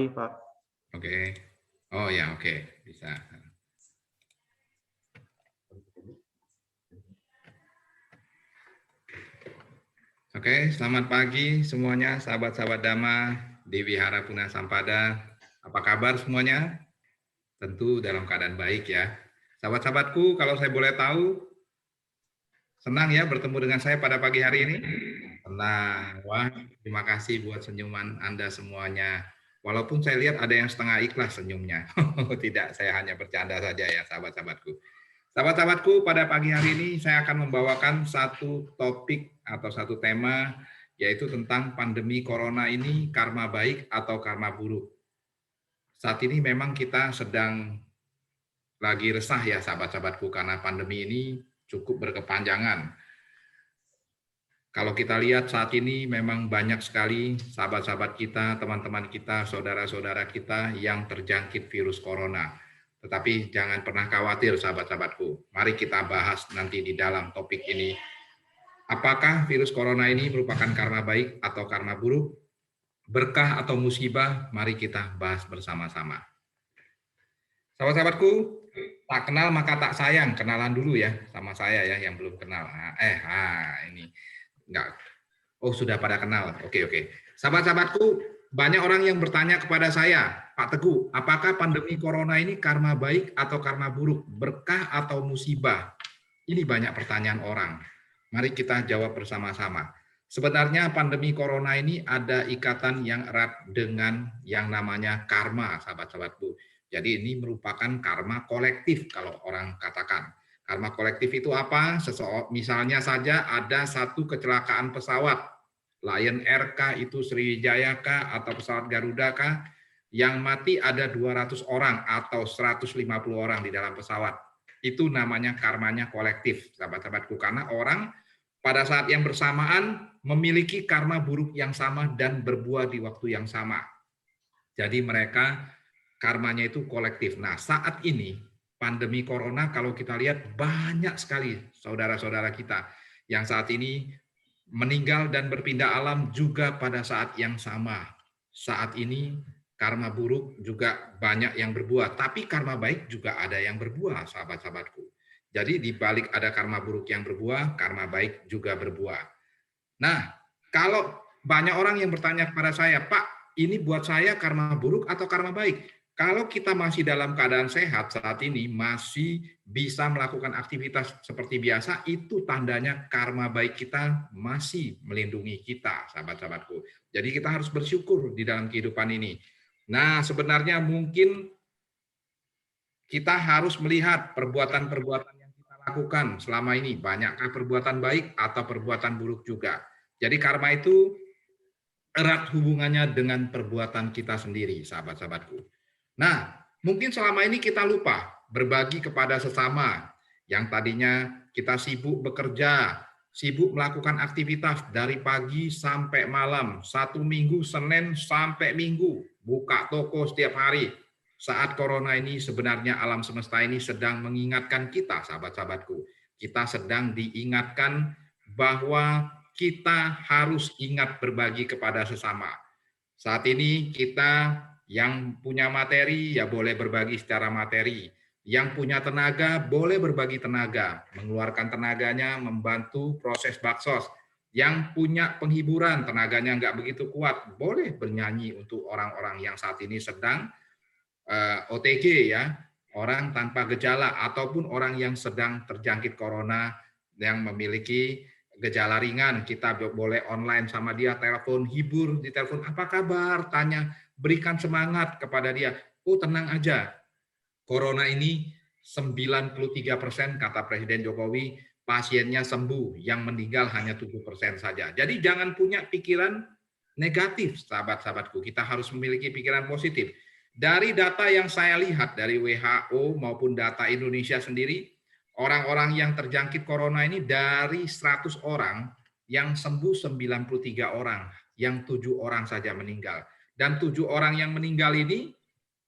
Pak. Oke. Oh ya, oke. Bisa. Oke, selamat pagi semuanya, sahabat-sahabat Dhamma di Wihara Puna Sampada. Apa kabar semuanya? Tentu dalam keadaan baik ya. Sahabat-sahabatku, kalau saya boleh tahu, senang ya bertemu dengan saya pada pagi hari ini? Senang. Wah, terima kasih buat senyuman Anda semuanya. Walaupun saya lihat ada yang setengah ikhlas senyumnya. Tidak, saya hanya bercanda saja ya sahabat-sahabatku. Sahabat-sahabatku, pada pagi hari ini saya akan membawakan satu topik atau satu tema, yaitu tentang pandemi corona ini, karma baik atau karma buruk. Saat ini memang kita sedang lagi resah ya sahabat-sahabatku, karena pandemi ini cukup berkepanjangan. Kalau kita lihat saat ini memang banyak sekali sahabat-sahabat kita, teman-teman kita, saudara-saudara kita yang terjangkit virus corona. Tetapi jangan pernah khawatir sahabat-sahabatku. Mari kita bahas nanti di dalam topik ini. Apakah virus corona ini merupakan karma baik atau karma buruk? Berkah atau musibah? Mari kita bahas bersama-sama. Sahabat-sahabatku, tak kenal maka tak sayang. Kenalan dulu ya sama saya ya yang belum kenal. Ini. Enggak. Oh, sudah pada kenal. Oke. Sahabat-sahabatku, banyak orang yang bertanya kepada saya, Pak Teguh, apakah pandemi corona ini karma baik atau karma buruk? Berkah atau musibah? Ini banyak pertanyaan orang. Mari kita jawab bersama-sama. Sebenarnya pandemi corona ini ada ikatan yang erat dengan yang namanya karma, sahabat-sahabatku. Jadi ini merupakan karma kolektif kalau orang katakan. Karma kolektif itu apa? Misalnya saja ada satu kecelakaan pesawat, Lion Air kah, itu Sriwijaya kah, atau pesawat Garuda kah, yang mati ada 200 orang atau 150 orang di dalam pesawat. Itu namanya karmanya kolektif, sahabat-sahabatku. Karena orang pada saat yang bersamaan memiliki karma buruk yang sama dan berbuah di waktu yang sama. Jadi mereka karmanya itu kolektif. Nah, saat ini pandemi corona kalau kita lihat banyak sekali saudara-saudara kita yang saat ini meninggal dan berpindah alam juga pada saat yang sama. Saat ini karma buruk juga banyak yang berbuah, tapi karma baik juga ada yang berbuah, sahabat-sahabatku. Jadi di balik ada karma buruk yang berbuah, karma baik juga berbuah. Nah, kalau banyak orang yang bertanya kepada saya, Pak, ini buat saya karma buruk atau karma baik? Kalau kita masih dalam keadaan sehat saat ini, masih bisa melakukan aktivitas seperti biasa, itu tandanya karma baik kita masih melindungi kita, sahabat-sahabatku. Jadi kita harus bersyukur di dalam kehidupan ini. Nah, sebenarnya mungkin kita harus melihat perbuatan-perbuatan yang kita lakukan selama ini. Banyakkah perbuatan baik atau perbuatan buruk juga? Jadi karma itu erat hubungannya dengan perbuatan kita sendiri, sahabat-sahabatku. Nah, mungkin selama ini kita lupa berbagi kepada sesama yang tadinya kita sibuk bekerja, sibuk melakukan aktivitas dari pagi sampai malam, satu minggu, Senin sampai Minggu, buka toko setiap hari. Saat corona ini sebenarnya alam semesta ini sedang mengingatkan kita, sahabat-sahabatku. Kita sedang diingatkan bahwa kita harus ingat berbagi kepada sesama. Saat ini kita yang punya materi ya boleh berbagi secara materi. Yang punya tenaga boleh berbagi tenaga, mengeluarkan tenaganya membantu proses baksos. Yang punya penghiburan, tenaganya nggak begitu kuat, boleh bernyanyi untuk orang-orang yang saat ini sedang OTG ya, orang tanpa gejala ataupun orang yang sedang terjangkit corona yang memiliki gejala ringan, kita boleh online sama dia, telepon, hibur di telepon, apa kabar, tanya, berikan semangat kepada dia. Oh, tenang aja, corona ini 93% kata Presiden Jokowi pasiennya sembuh, yang meninggal hanya 7% saja. Jadi jangan punya pikiran negatif, sahabat-sahabatku. Kita harus memiliki pikiran positif. Dari data yang saya lihat dari WHO maupun data Indonesia sendiri, orang-orang yang terjangkit corona ini dari 100 orang, yang sembuh 93 orang, yang 7 orang saja meninggal. Dan 7 orang yang meninggal ini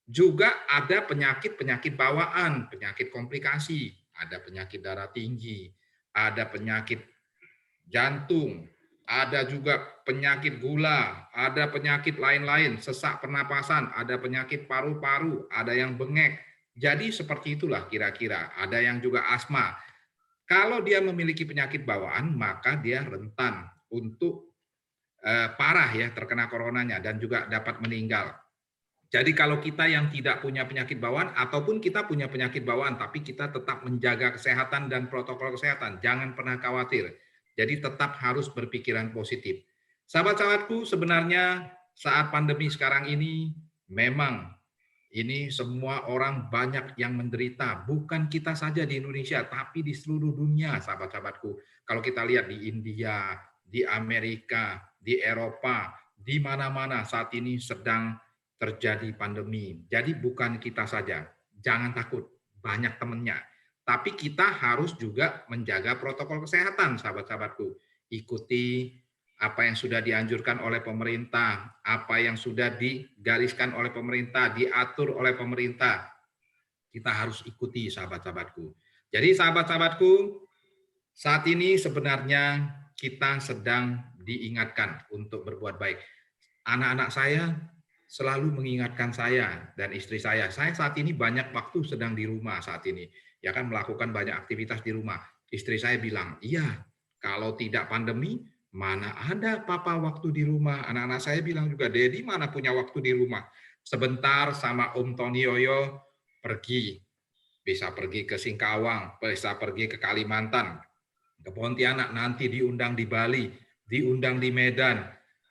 juga ada penyakit-penyakit bawaan, penyakit komplikasi, ada penyakit darah tinggi, ada penyakit jantung, ada juga penyakit gula, ada penyakit lain-lain, sesak pernapasan, ada penyakit paru-paru, ada yang bengek. Jadi seperti itulah kira-kira. Ada yang juga asma. Kalau dia memiliki penyakit bawaan, maka dia rentan untuk parah ya terkena coronanya dan juga dapat meninggal. Jadi kalau kita yang tidak punya penyakit bawaan ataupun kita punya penyakit bawaan tapi kita tetap menjaga kesehatan dan protokol kesehatan, jangan pernah khawatir. Jadi tetap harus berpikiran positif. Sahabat-sahabatku, sebenarnya saat pandemi sekarang ini memang ini semua orang banyak yang menderita, bukan kita saja di Indonesia, tapi di seluruh dunia, sahabat-sahabatku. Kalau kita lihat di India, di Amerika, di Eropa, di mana-mana saat ini sedang terjadi pandemi. Jadi bukan kita saja, jangan takut, banyak temannya. Tapi kita harus juga menjaga protokol kesehatan, sahabat-sahabatku. Ikuti apa yang sudah dianjurkan oleh pemerintah, apa yang sudah digariskan oleh pemerintah, diatur oleh pemerintah. Kita harus ikuti, sahabat-sahabatku. Jadi sahabat-sahabatku, saat ini sebenarnya kita sedang diingatkan untuk berbuat baik. Anak-anak saya selalu mengingatkan saya dan istri saya saat ini banyak waktu sedang di rumah saat ini. Ya kan melakukan banyak aktivitas di rumah. Istri saya bilang, iya, kalau tidak pandemi, mana ada papa waktu di rumah. Anak-anak saya bilang juga, Dedi mana punya waktu di rumah. Sebentar sama Om Tony Yoyo pergi. Bisa pergi ke Singkawang, bisa pergi ke Kalimantan, ke Pontianak, nanti diundang di Bali, diundang di Medan,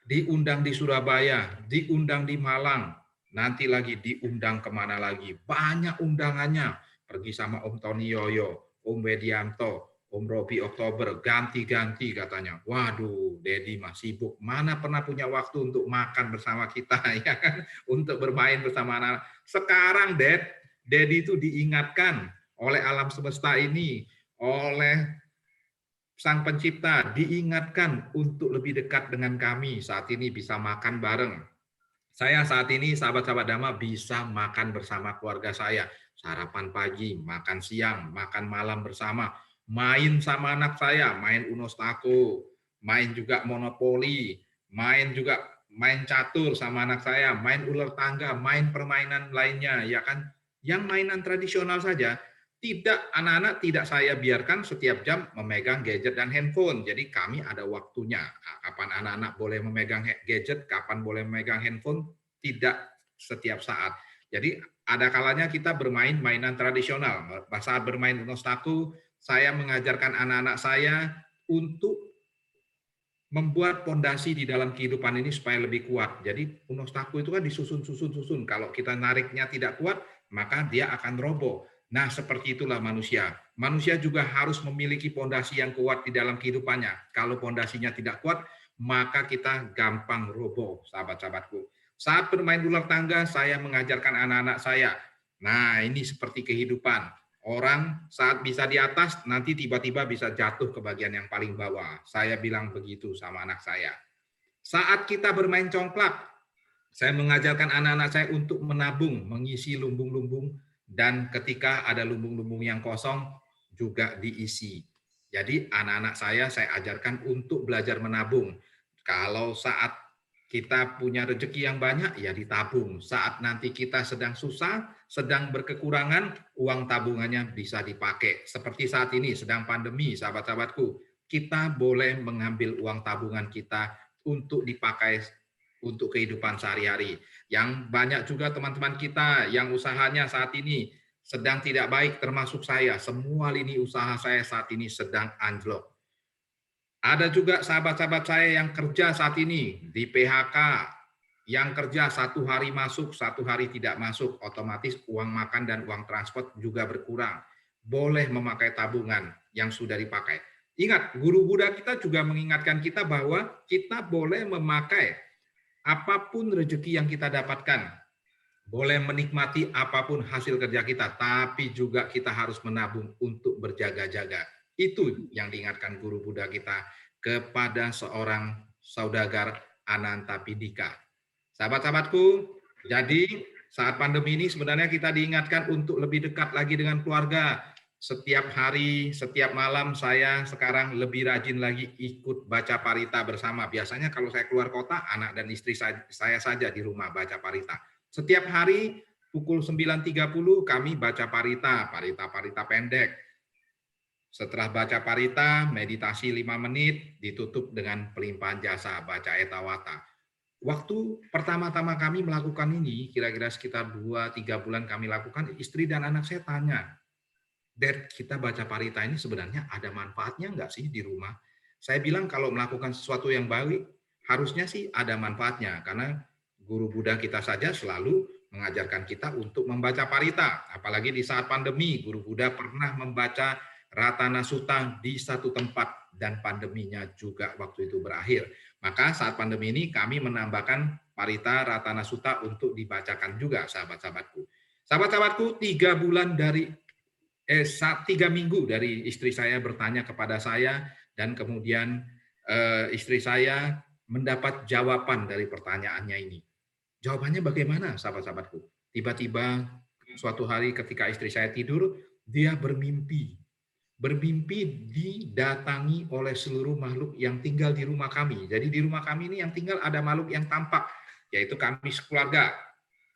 diundang di Surabaya, diundang di Malang, nanti lagi diundang kemana lagi. Banyak undangannya. Pergi sama Om Tony Yoyo, Om Wedianto, Om Robi Oktober, ganti-ganti katanya. Waduh, Dedi mah sibuk. Mana pernah punya waktu untuk makan bersama kita, ya kan? Untuk bermain bersama anak. Sekarang, Dedi itu diingatkan oleh alam semesta ini, oleh Sang Pencipta, diingatkan untuk lebih dekat dengan kami. Saat ini bisa makan bareng. Saya saat ini, sahabat-sahabat Dhamma, bisa makan bersama keluarga saya. Sarapan pagi, makan siang, makan malam bersama. Main sama anak saya, main Uno Stako, main juga monopoli, main catur sama anak saya, main ular tangga, main permainan lainnya, ya kan? Yang mainan tradisional saja, tidak, anak-anak tidak saya biarkan setiap jam memegang gadget dan handphone. Jadi kami ada waktunya. Kapan anak-anak boleh memegang gadget, kapan boleh memegang handphone, tidak setiap saat. Jadi ada kalanya kita bermain mainan tradisional. Saat bermain Uno Staku, saya mengajarkan anak-anak saya untuk membuat pondasi di dalam kehidupan ini supaya lebih kuat. Jadi Uno Staku itu kan disusun-susun-susun. Kalau kita nariknya tidak kuat, maka dia akan roboh. Nah, seperti itulah manusia. Manusia juga harus memiliki pondasi yang kuat di dalam kehidupannya. Kalau pondasinya tidak kuat, maka kita gampang roboh, sahabat-sahabatku. Saat bermain ular tangga, saya mengajarkan anak-anak saya. Nah, ini seperti kehidupan. Orang saat bisa di atas, nanti tiba-tiba bisa jatuh ke bagian yang paling bawah. Saya bilang begitu sama anak saya. Saat kita bermain congklak, saya mengajarkan anak-anak saya untuk menabung, mengisi lumbung-lumbung, dan ketika ada lumbung-lumbung yang kosong, juga diisi. Jadi anak-anak saya ajarkan untuk belajar menabung. Kalau saat kita punya rezeki yang banyak, ya ditabung. Saat nanti kita sedang susah, sedang berkekurangan, uang tabungannya bisa dipakai. Seperti saat ini, sedang pandemi, sahabat-sahabatku. Kita boleh mengambil uang tabungan kita untuk dipakai untuk kehidupan sehari-hari. Yang banyak juga teman-teman kita yang usahanya saat ini sedang tidak baik, termasuk saya. Semua lini usaha saya saat ini sedang anjlok. Ada juga sahabat-sahabat saya yang kerja saat ini di PHK, yang kerja 1 hari masuk, 1 hari tidak masuk, otomatis uang makan dan uang transport juga berkurang. Boleh memakai tabungan yang sudah dipakai. Ingat, guru Buddha kita juga mengingatkan kita bahwa kita boleh memakai apapun rezeki yang kita dapatkan. Boleh menikmati apapun hasil kerja kita, tapi juga kita harus menabung untuk berjaga-jaga. Itu yang diingatkan guru Buddha kita kepada seorang saudagar Anantapindika. Sahabat-sahabatku, jadi saat pandemi ini sebenarnya kita diingatkan untuk lebih dekat lagi dengan keluarga. Setiap hari, setiap malam saya sekarang lebih rajin lagi ikut baca parita bersama. Biasanya kalau saya keluar kota, anak dan istri saya saja di rumah baca parita. Setiap hari pukul 9.30 kami baca parita, parita pendek. Setelah baca parita, meditasi 5 menit, ditutup dengan pelimpahan jasa, baca etawata. Waktu pertama-tama kami melakukan ini, kira-kira sekitar 2-3 bulan kami lakukan, istri dan anak saya tanya, "Dad, kita baca parita ini sebenarnya ada manfaatnya nggak sih di rumah?" Saya bilang kalau melakukan sesuatu yang baik, harusnya sih ada manfaatnya, karena guru Buddha kita saja selalu mengajarkan kita untuk membaca parita. Apalagi di saat pandemi, guru Buddha pernah membaca Ratana Sutta di satu tempat dan pandeminya juga waktu itu berakhir. Maka saat pandemi ini kami menambahkan parita Ratana Sutta untuk dibacakan juga, sahabat-sahabatku. Sahabat-sahabatku, 3 bulan dari 3 minggu dari istri saya bertanya kepada saya dan kemudian istri saya mendapat jawaban dari pertanyaannya ini. Jawabannya bagaimana, sahabat-sahabatku? Tiba-tiba suatu hari ketika istri saya tidur, dia bermimpi. Bermimpi didatangi oleh seluruh makhluk yang tinggal di rumah kami. Jadi di rumah kami ini yang tinggal ada makhluk yang tampak, yaitu kami sekeluarga.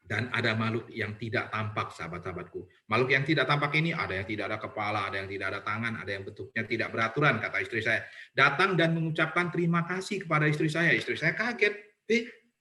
Dan ada makhluk yang tidak tampak, sahabat-sahabatku. Makhluk yang tidak tampak ini ada yang tidak ada kepala, ada yang tidak ada tangan, ada yang bentuknya tidak beraturan, kata istri saya. Datang dan mengucapkan terima kasih kepada istri saya. Istri saya kaget.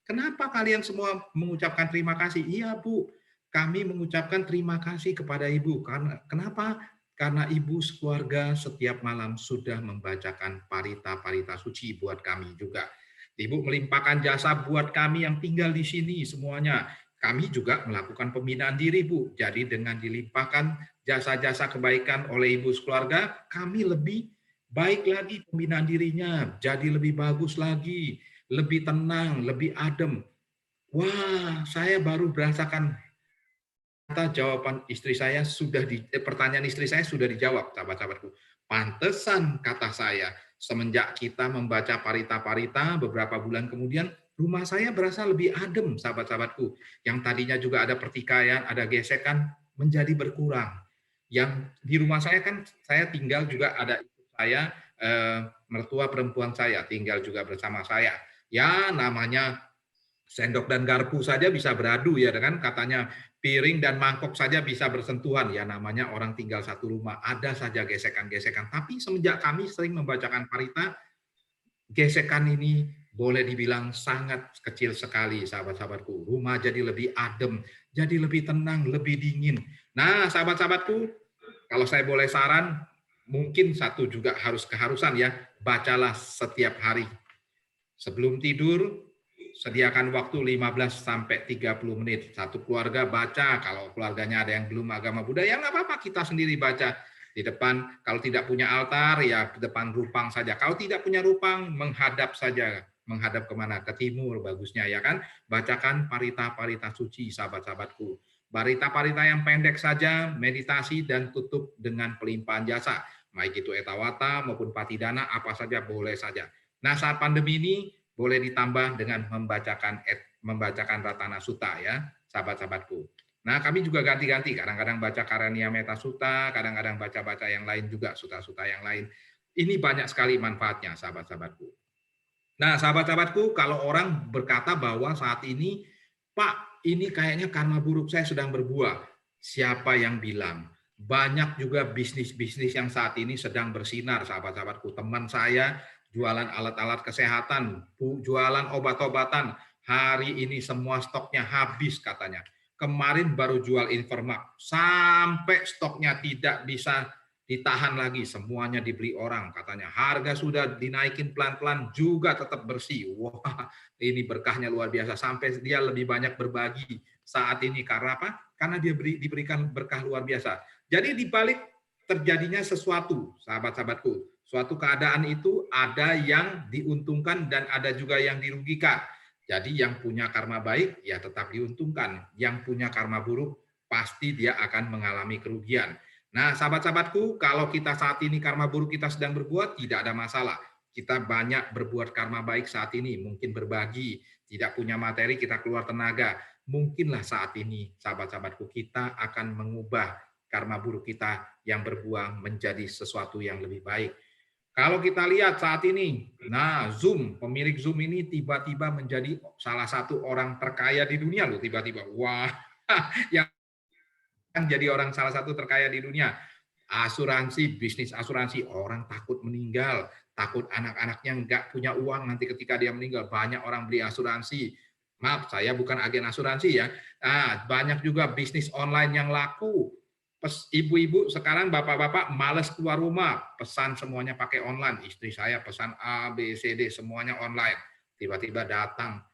Kenapa kalian semua mengucapkan terima kasih? Iya, Bu. Kami mengucapkan terima kasih kepada Ibu. Kenapa? Karena Ibu sekeluarga setiap malam sudah membacakan parita-parita suci buat kami juga. Ibu melimpahkan jasa buat kami yang tinggal di sini semuanya. Kami juga melakukan pembinaan diri, Bu. Jadi dengan dilimpahkan jasa-jasa kebaikan oleh ibu sekeluarga, kami lebih baik lagi pembinaan dirinya, jadi lebih bagus lagi, lebih tenang, lebih adem. Wah, saya baru merasakan kata jawaban istri saya pertanyaan istri saya sudah dijawab, sahabat-sahabatku. Pantesan kata saya, semenjak kita membaca parita-parita beberapa bulan kemudian, rumah saya berasa lebih adem, sahabat-sahabatku. Yang tadinya juga ada pertikaian, ada gesekan, menjadi berkurang. Yang di rumah saya kan, saya tinggal juga ada ibu saya, mertua perempuan saya, tinggal juga bersama saya. Ya, namanya sendok dan garpu saja bisa beradu ya kan, katanya piring dan mangkok saja bisa bersentuhan, ya namanya orang tinggal satu rumah, ada saja gesekan-gesekan. Tapi semenjak kami sering membacakan parita, gesekan ini boleh dibilang sangat kecil sekali, sahabat-sahabatku. Rumah jadi lebih adem, jadi lebih tenang, lebih dingin. Nah, sahabat-sahabatku, kalau saya boleh saran, mungkin satu juga keharusan ya, bacalah setiap hari. Sebelum tidur, sediakan waktu 15 sampai 30 menit. Satu keluarga baca, kalau keluarganya ada yang belum agama Buddha, ya nggak apa-apa, kita sendiri baca. Di depan, kalau tidak punya altar, ya di depan rupang saja. Kalau tidak punya rupang, menghadap saja. Menghadap kemana? Ke timur, bagusnya ya kan. Bacakan parita-parita suci, sahabat-sahabatku. Parita-parita yang pendek saja, meditasi dan tutup dengan pelimpahan jasa. Baik itu etawata maupun patidana, apa saja boleh saja. Nah, saat pandemi ini, boleh ditambah dengan membacakan Ratana Sutta ya, sahabat-sahabatku. Nah, kami juga ganti-ganti, kadang-kadang baca Karania Metta Sutta, kadang-kadang baca-baca yang lain juga, sutta-sutta yang lain. Ini banyak sekali manfaatnya, sahabat-sahabatku. Nah, sahabat-sahabatku, kalau orang berkata bahwa saat ini, Pak, ini kayaknya karma buruk saya sedang berbuah. Siapa yang bilang? Banyak juga bisnis-bisnis yang saat ini sedang bersinar, sahabat-sahabatku. Teman saya jualan alat-alat kesehatan, jualan obat-obatan. Hari ini semua stoknya habis katanya. Kemarin baru jual Invermax, sampai stoknya tidak bisa ditahan lagi, semuanya dibeli orang katanya. Harga sudah dinaikin pelan-pelan juga tetap bersih. Wah, ini berkahnya luar biasa, sampai dia lebih banyak berbagi saat ini. Karena apa? Karena dia diberikan berkah luar biasa. Jadi di balik terjadinya sesuatu, sahabat-sahabatku, suatu keadaan itu ada yang diuntungkan dan ada juga yang dirugikan. Jadi yang punya karma baik ya tetap diuntungkan, yang punya karma buruk pasti dia akan mengalami kerugian. Nah, sahabat-sahabatku, kalau kita saat ini karma buruk kita sedang berbuat, tidak ada masalah. Kita banyak berbuat karma baik saat ini, mungkin berbagi, tidak punya materi, kita keluar tenaga. Mungkinlah saat ini, sahabat-sahabatku, kita akan mengubah karma buruk kita yang berbuah menjadi sesuatu yang lebih baik. Kalau kita lihat saat ini, nah Zoom, pemilik Zoom ini tiba-tiba menjadi salah satu orang terkaya di dunia loh, tiba-tiba. Wah, yang jadi orang salah satu terkaya di dunia. Asuransi, bisnis asuransi, orang takut meninggal, takut anak-anaknya nggak punya uang nanti ketika dia meninggal. Banyak orang beli asuransi. Maaf, saya bukan agen asuransi ya. Banyak juga bisnis online yang laku. Ibu-ibu sekarang, bapak-bapak males keluar rumah, pesan semuanya pakai online. Istri saya pesan A, B, C, D, semuanya online. Tiba-tiba datang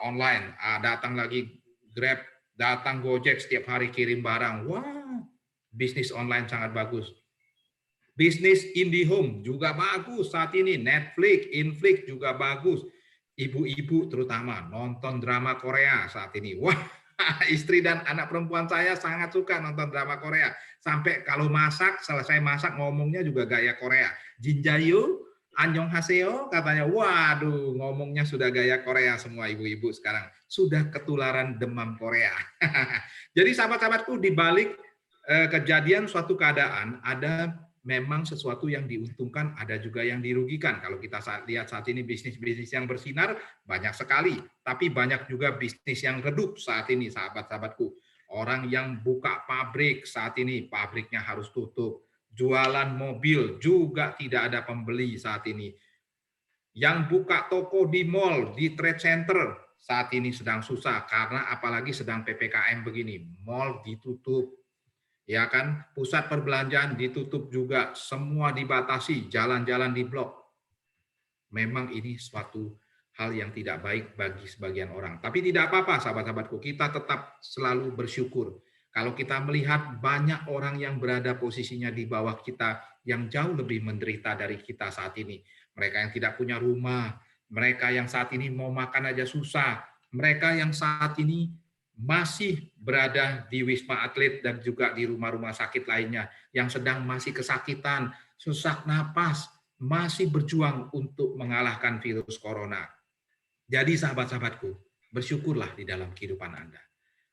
online, datang lagi Grab, datang Gojek setiap hari kirim barang. Wah, bisnis online sangat bagus. Bisnis IndiHome juga bagus saat ini. Netflix, Inflix juga bagus. Ibu-ibu terutama nonton drama Korea saat ini. Wah, istri dan anak perempuan saya sangat suka nonton drama Korea. Sampai kalau masak, selesai masak ngomongnya juga gaya Korea. Jinjayu, Annyeonghaseyo, katanya. Waduh, ngomongnya sudah gaya Korea semua ibu-ibu sekarang. Sudah ketularan demam Korea. Jadi sahabat-sahabatku, di balik kejadian suatu keadaan ada memang sesuatu yang diuntungkan, ada juga yang dirugikan. Kalau kita lihat saat ini bisnis-bisnis yang bersinar banyak sekali, tapi banyak juga bisnis yang redup saat ini, sahabat-sahabatku. Orang yang buka pabrik saat ini, pabriknya harus tutup. Jualan mobil juga tidak ada pembeli saat ini. Yang buka toko di mall, di trade center, saat ini sedang susah karena apalagi sedang PPKM begini, mall ditutup. Ya kan, pusat perbelanjaan ditutup juga, semua dibatasi, jalan-jalan diblok. Memang ini suatu hal yang tidak baik bagi sebagian orang. Tapi tidak apa-apa, sahabat-sahabatku, kita tetap selalu bersyukur. Kalau kita melihat banyak orang yang berada posisinya di bawah kita, yang jauh lebih menderita dari kita saat ini. Mereka yang tidak punya rumah, mereka yang saat ini mau makan aja susah, mereka yang saat ini masih berada di Wisma Atlet dan juga di rumah-rumah sakit lainnya, yang sedang masih kesakitan, sesak napas, masih berjuang untuk mengalahkan virus corona. Jadi sahabat-sahabatku, bersyukurlah di dalam kehidupan Anda.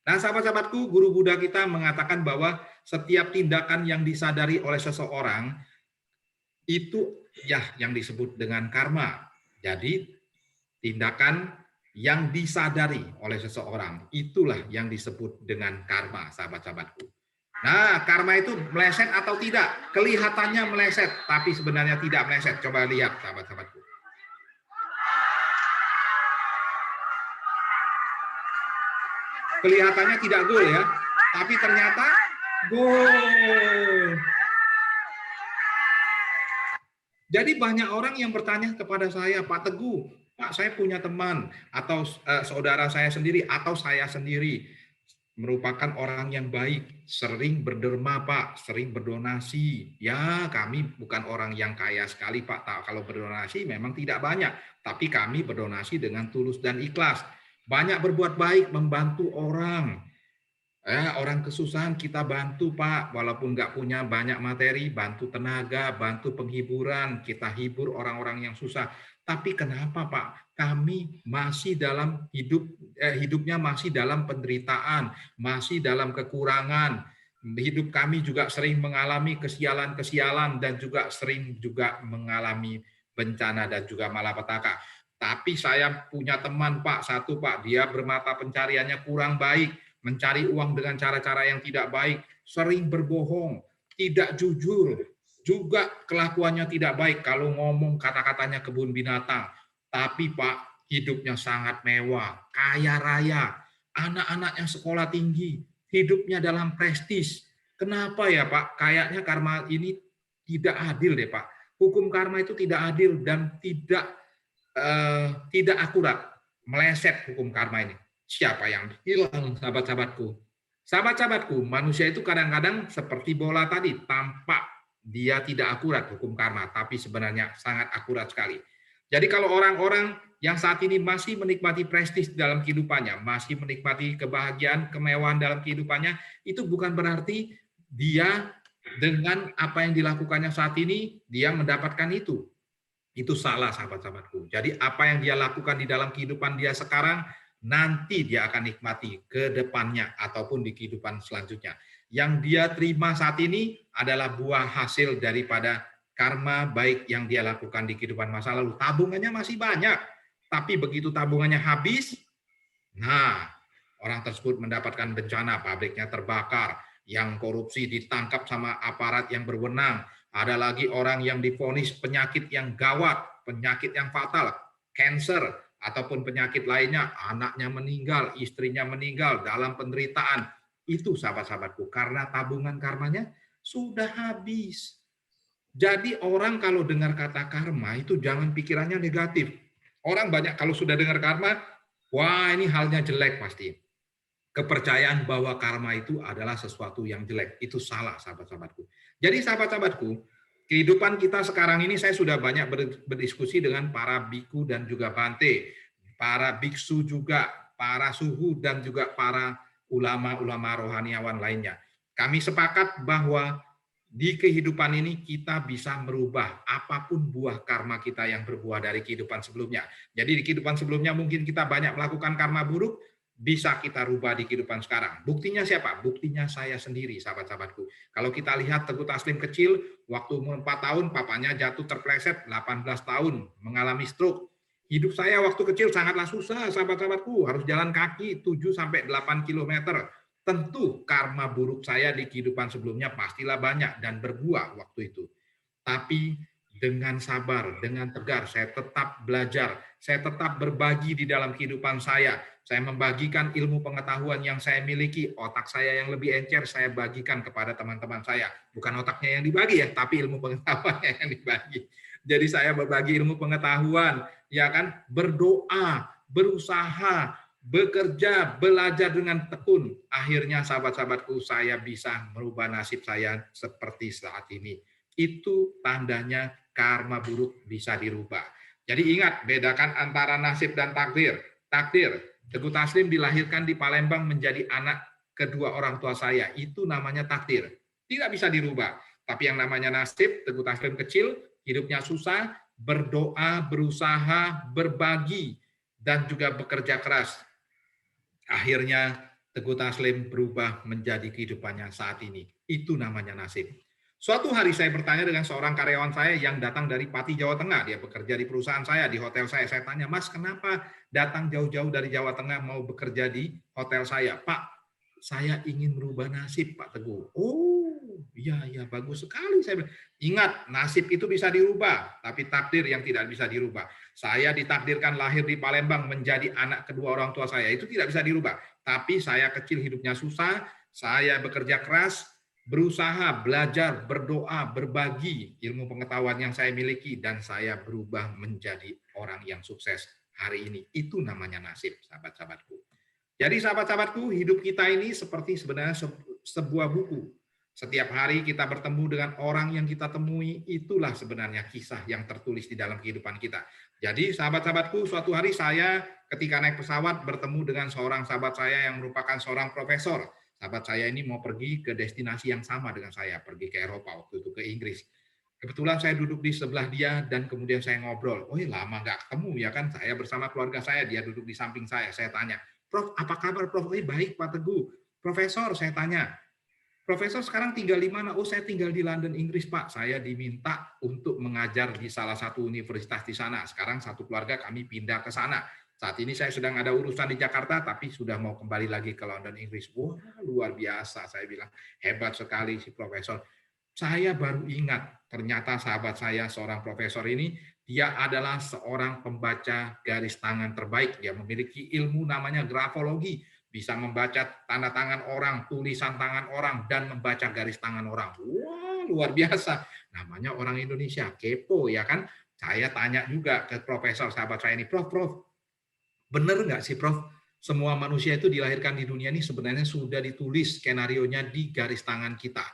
Nah, sahabat-sahabatku, guru Buddha kita mengatakan bahwa setiap tindakan yang disadari oleh seseorang itu ya yang disebut dengan karma. Jadi tindakan yang disadari oleh seseorang, itulah yang disebut dengan karma, sahabat-sahabatku. Nah, karma itu meleset atau tidak? Kelihatannya meleset, tapi sebenarnya tidak meleset. Coba lihat, sahabat-sahabatku. Kelihatannya tidak gol ya, tapi ternyata gol. Jadi banyak orang yang bertanya kepada saya, Pak Teguh, Pak, saya punya teman atau saudara saya sendiri atau saya sendiri merupakan orang yang baik, sering berderma Pak, sering berdonasi. Ya, kami bukan orang yang kaya sekali Pak. Kalau berdonasi memang tidak banyak, tapi kami berdonasi dengan tulus dan ikhlas. Banyak berbuat baik, membantu orang. Orang kesusahan kita bantu Pak, walaupun nggak punya banyak materi, bantu tenaga, bantu penghiburan, kita hibur orang-orang yang susah. Tapi kenapa Pak? Kami masih dalam hidupnya masih dalam penderitaan, masih dalam kekurangan. Hidup kami juga sering mengalami kesialan-kesialan dan juga sering juga mengalami bencana dan juga malapetaka. Tapi saya punya teman Pak, satu Pak, dia bermata pencariannya kurang baik, mencari uang dengan cara-cara yang tidak baik, sering berbohong, tidak jujur, juga kelakuannya tidak baik kalau ngomong kata-katanya kebun binatang. Tapi Pak, hidupnya sangat mewah, kaya raya, anak-anaknya sekolah tinggi, hidupnya dalam prestis. Kenapa ya Pak? Kayaknya karma ini tidak adil deh Pak. Hukum karma itu tidak adil dan tidak akurat, meleset hukum karma ini. Siapa yang hilang, sahabat-sahabatku? Sahabat-sahabatku, manusia itu kadang-kadang seperti bola tadi, tampak dia tidak akurat hukum karma, tapi sebenarnya sangat akurat sekali. Jadi kalau orang-orang yang saat ini masih menikmati prestis dalam kehidupannya, masih menikmati kebahagiaan, kemewahan dalam kehidupannya, itu bukan berarti dia dengan apa yang dilakukannya saat ini, dia mendapatkan itu. Itu salah, sahabat-sahabatku. Jadi apa yang dia lakukan di dalam kehidupan dia sekarang, nanti dia akan nikmati ke depannya ataupun di kehidupan selanjutnya. Yang dia terima saat ini adalah buah hasil daripada karma baik yang dia lakukan di kehidupan masa lalu. Tabungannya masih banyak, tapi begitu tabungannya habis, nah, orang tersebut mendapatkan bencana, pabriknya terbakar, yang korupsi ditangkap sama aparat yang berwenang, ada lagi orang yang divonis penyakit yang gawat, penyakit yang fatal, cancer, ataupun penyakit lainnya, anaknya meninggal, istrinya meninggal dalam penderitaan. Itu sahabat-sahabatku, karena tabungan karmanya sudah habis. Jadi orang kalau dengar kata karma itu jangan pikirannya negatif. Orang banyak kalau sudah dengar karma, wah ini halnya jelek pasti. Kepercayaan bahwa karma itu adalah sesuatu yang jelek. Itu salah sahabat-sahabatku. Jadi sahabat-sahabatku, kehidupan kita sekarang ini saya sudah banyak berdiskusi dengan para biku dan juga bante, para biksu juga, para suhu dan juga para ulama-ulama rohaniawan lainnya. Kami sepakat bahwa di kehidupan ini kita bisa merubah apapun buah karma kita yang berbuah dari kehidupan sebelumnya. Jadi di kehidupan sebelumnya mungkin kita banyak melakukan karma buruk, bisa kita rubah di kehidupan sekarang. Buktinya siapa? Buktinya saya sendiri, sahabat-sahabatku. Kalau kita lihat Teguh Taslim kecil, waktu umur 4 tahun, papanya jatuh terpleset, 18 tahun, mengalami stroke. Hidup saya waktu kecil sangatlah susah, sahabat-sahabatku. Harus jalan kaki 7-8 kilometer. Tentu karma buruk saya di kehidupan sebelumnya pastilah banyak dan berbuah waktu itu. Tapi dengan sabar, dengan tegar, saya tetap belajar, saya tetap berbagi di dalam kehidupan saya. Saya membagikan ilmu pengetahuan yang saya miliki, otak saya yang lebih encer, saya bagikan kepada teman-teman saya. Bukan otaknya yang dibagi ya, tapi ilmu pengetahuannya yang dibagi. Jadi saya berbagi ilmu pengetahuan, ya kan, berdoa, berusaha, bekerja, belajar dengan tekun. Akhirnya sahabat-sahabatku, saya bisa merubah nasib saya seperti saat ini. Itu tandanya karma buruk bisa dirubah. Jadi ingat, bedakan antara nasib dan takdir. Takdir, Teguh Taslim dilahirkan di Palembang menjadi anak kedua orang tua saya. Itu namanya takdir. Tidak bisa dirubah. Tapi yang namanya nasib, Teguh Taslim kecil, hidupnya susah, berdoa, berusaha, berbagi, dan juga bekerja keras. Akhirnya Teguh Taslim berubah menjadi kehidupannya saat ini. Itu namanya nasib. Suatu hari saya bertanya dengan seorang karyawan saya yang datang dari Pati, Jawa Tengah. Dia bekerja di perusahaan saya, di hotel saya. Saya tanya, Mas, kenapa datang jauh-jauh dari Jawa Tengah mau bekerja di hotel saya? Pak, saya ingin merubah nasib, Pak Teguh. Oh, iya, iya, bagus sekali. Saya bilang, ingat, nasib itu bisa dirubah, tapi takdir yang tidak bisa dirubah. Saya ditakdirkan lahir di Palembang menjadi anak kedua orang tua saya. Itu tidak bisa dirubah. Tapi saya kecil hidupnya susah, saya bekerja keras, berusaha, belajar, berdoa, berbagi ilmu pengetahuan yang saya miliki, dan saya berubah menjadi orang yang sukses hari ini. Itu namanya nasib, sahabat-sahabatku. Jadi sahabat-sahabatku, hidup kita ini seperti sebenarnya sebuah buku. Setiap hari kita bertemu dengan orang yang kita temui, itulah sebenarnya kisah yang tertulis di dalam kehidupan kita. Jadi sahabat-sahabatku, suatu hari saya ketika naik pesawat bertemu dengan seorang sahabat saya yang merupakan seorang profesor. Sahabat saya ini mau pergi ke destinasi yang sama dengan saya, pergi ke Eropa, waktu itu ke Inggris. Kebetulan saya duduk di sebelah dia dan kemudian saya ngobrol. Oh, lama nggak ketemu ya kan, saya bersama keluarga saya, dia duduk di samping saya. Saya tanya, Prof, apa kabar Prof? Baik Pak Teguh. Profesor, saya tanya, Profesor sekarang tinggal di mana? Oh, saya tinggal di London, Inggris, Pak. Saya diminta untuk mengajar di salah satu universitas di sana. Sekarang satu keluarga kami pindah ke sana. Saat ini saya sedang ada urusan di Jakarta, tapi sudah mau kembali lagi ke London, Inggris. Wah, luar biasa. Saya bilang, hebat sekali si profesor. Saya baru ingat, ternyata sahabat saya, seorang profesor ini, dia adalah seorang pembaca garis tangan terbaik. Dia memiliki ilmu namanya grafologi. Bisa membaca tanda tangan orang, tulisan tangan orang, dan membaca garis tangan orang. Wah, luar biasa. Namanya orang Indonesia, kepo ya kan. Saya tanya juga ke profesor sahabat saya ini, Prof, benar nggak sih Prof, semua manusia itu dilahirkan di dunia ini sebenarnya sudah ditulis skenarionya di garis tangan kita.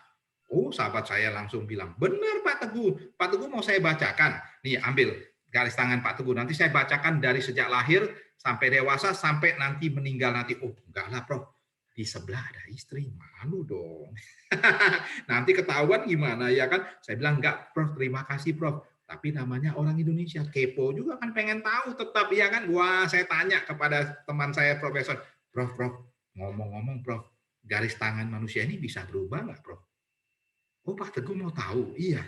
Oh, sahabat saya langsung bilang, benar Pak Teguh. Pak Teguh mau saya bacakan. Nih, ambil garis tangan Pak Teguh. Nanti saya bacakan dari sejak lahir sampai dewasa, sampai nanti meninggal nanti. Oh, enggak lah Prof. Di sebelah ada istri, malu dong. Nanti ketahuan gimana ya kan? Saya bilang, enggak Prof, terima kasih Prof. Tapi namanya orang Indonesia, kepo juga kan, pengen tahu tetap ya kan. Wah, saya tanya kepada teman saya profesor, Prof, ngomong-ngomong Prof, garis tangan manusia ini bisa berubah nggak, Prof? Oh, Pak Teguh mau tahu? Iya,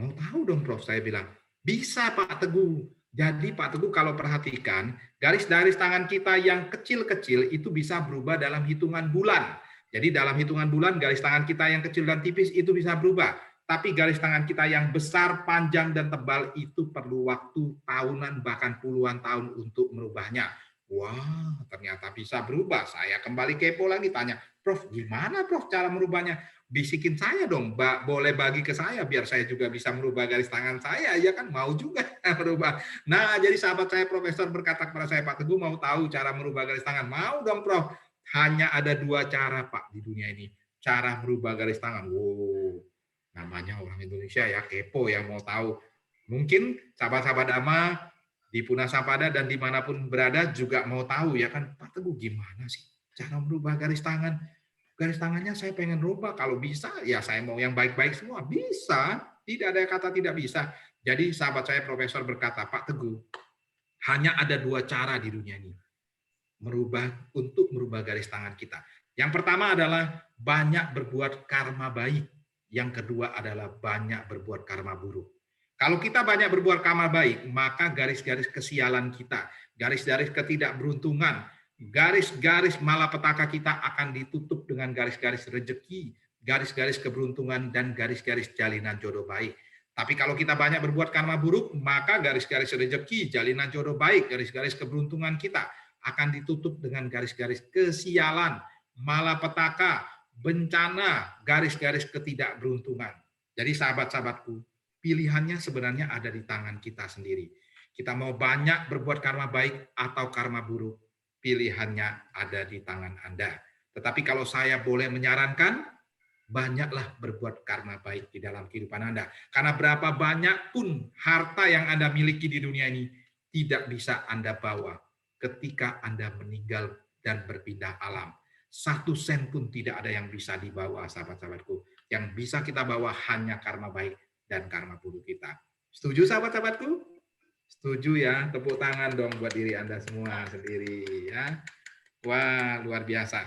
mau tahu dong, Prof. Saya bilang, bisa Pak Teguh. Jadi Pak Teguh kalau perhatikan, garis-garis tangan kita yang kecil-kecil itu bisa berubah dalam hitungan bulan. Jadi dalam hitungan bulan, garis tangan kita yang kecil dan tipis itu bisa berubah. Tapi garis tangan kita yang besar, panjang, dan tebal itu perlu waktu tahunan, bahkan puluhan tahun untuk merubahnya. Wah, ternyata bisa berubah. Saya kembali kepo lagi, tanya, Prof, gimana Prof cara merubahnya? Bisikin saya dong, boleh bagi ke saya biar saya juga bisa merubah garis tangan saya, ya kan mau juga merubah. Nah, jadi sahabat saya profesor berkata kepada saya, Pak Teguh mau tahu cara merubah garis tangan? Mau dong, Prof. Hanya ada dua cara, Pak, di dunia ini. Cara merubah garis tangan. Wow, namanya orang Indonesia ya, kepo ya mau tahu. Mungkin sahabat-sahabat Dhamma di Punasapada dan dimanapun berada juga mau tahu ya kan, Pak Teguh gimana sih cara merubah garis tangan? Garis tangannya saya pengen rubah, kalau bisa ya saya mau yang baik-baik semua. Bisa, tidak ada kata tidak bisa. Jadi sahabat saya profesor berkata, Pak Teguh, hanya ada dua cara di dunia ini untuk merubah garis tangan kita. Yang pertama adalah banyak berbuat karma baik. Yang kedua adalah banyak berbuat karma buruk. Kalau kita banyak berbuat karma baik, maka garis-garis kesialan kita, garis-garis ketidakberuntungan, garis-garis malapetaka kita akan ditutup dengan garis-garis rezeki, garis-garis keberuntungan, dan garis-garis jalinan jodoh baik. Tapi kalau kita banyak berbuat karma buruk, maka garis-garis rezeki, jalinan jodoh baik, garis-garis keberuntungan kita akan ditutup dengan garis-garis kesialan, malapetaka, bencana, garis-garis ketidakberuntungan. Jadi sahabat-sahabatku, pilihannya sebenarnya ada di tangan kita sendiri. Kita mau banyak berbuat karma baik atau karma buruk, pilihannya ada di tangan Anda. Tetapi kalau saya boleh menyarankan, banyaklah berbuat karma baik di dalam kehidupan Anda. Karena berapa banyak pun harta yang Anda miliki di dunia ini, tidak bisa Anda bawa ketika Anda meninggal dan berpindah alam. 1 sen pun tidak ada yang bisa dibawa, sahabat-sahabatku. Yang bisa kita bawa hanya karma baik dan karma buruk kita. Setuju, sahabat-sahabatku? Setuju ya, tepuk tangan dong buat diri Anda semua sendiri ya. Wah, luar biasa.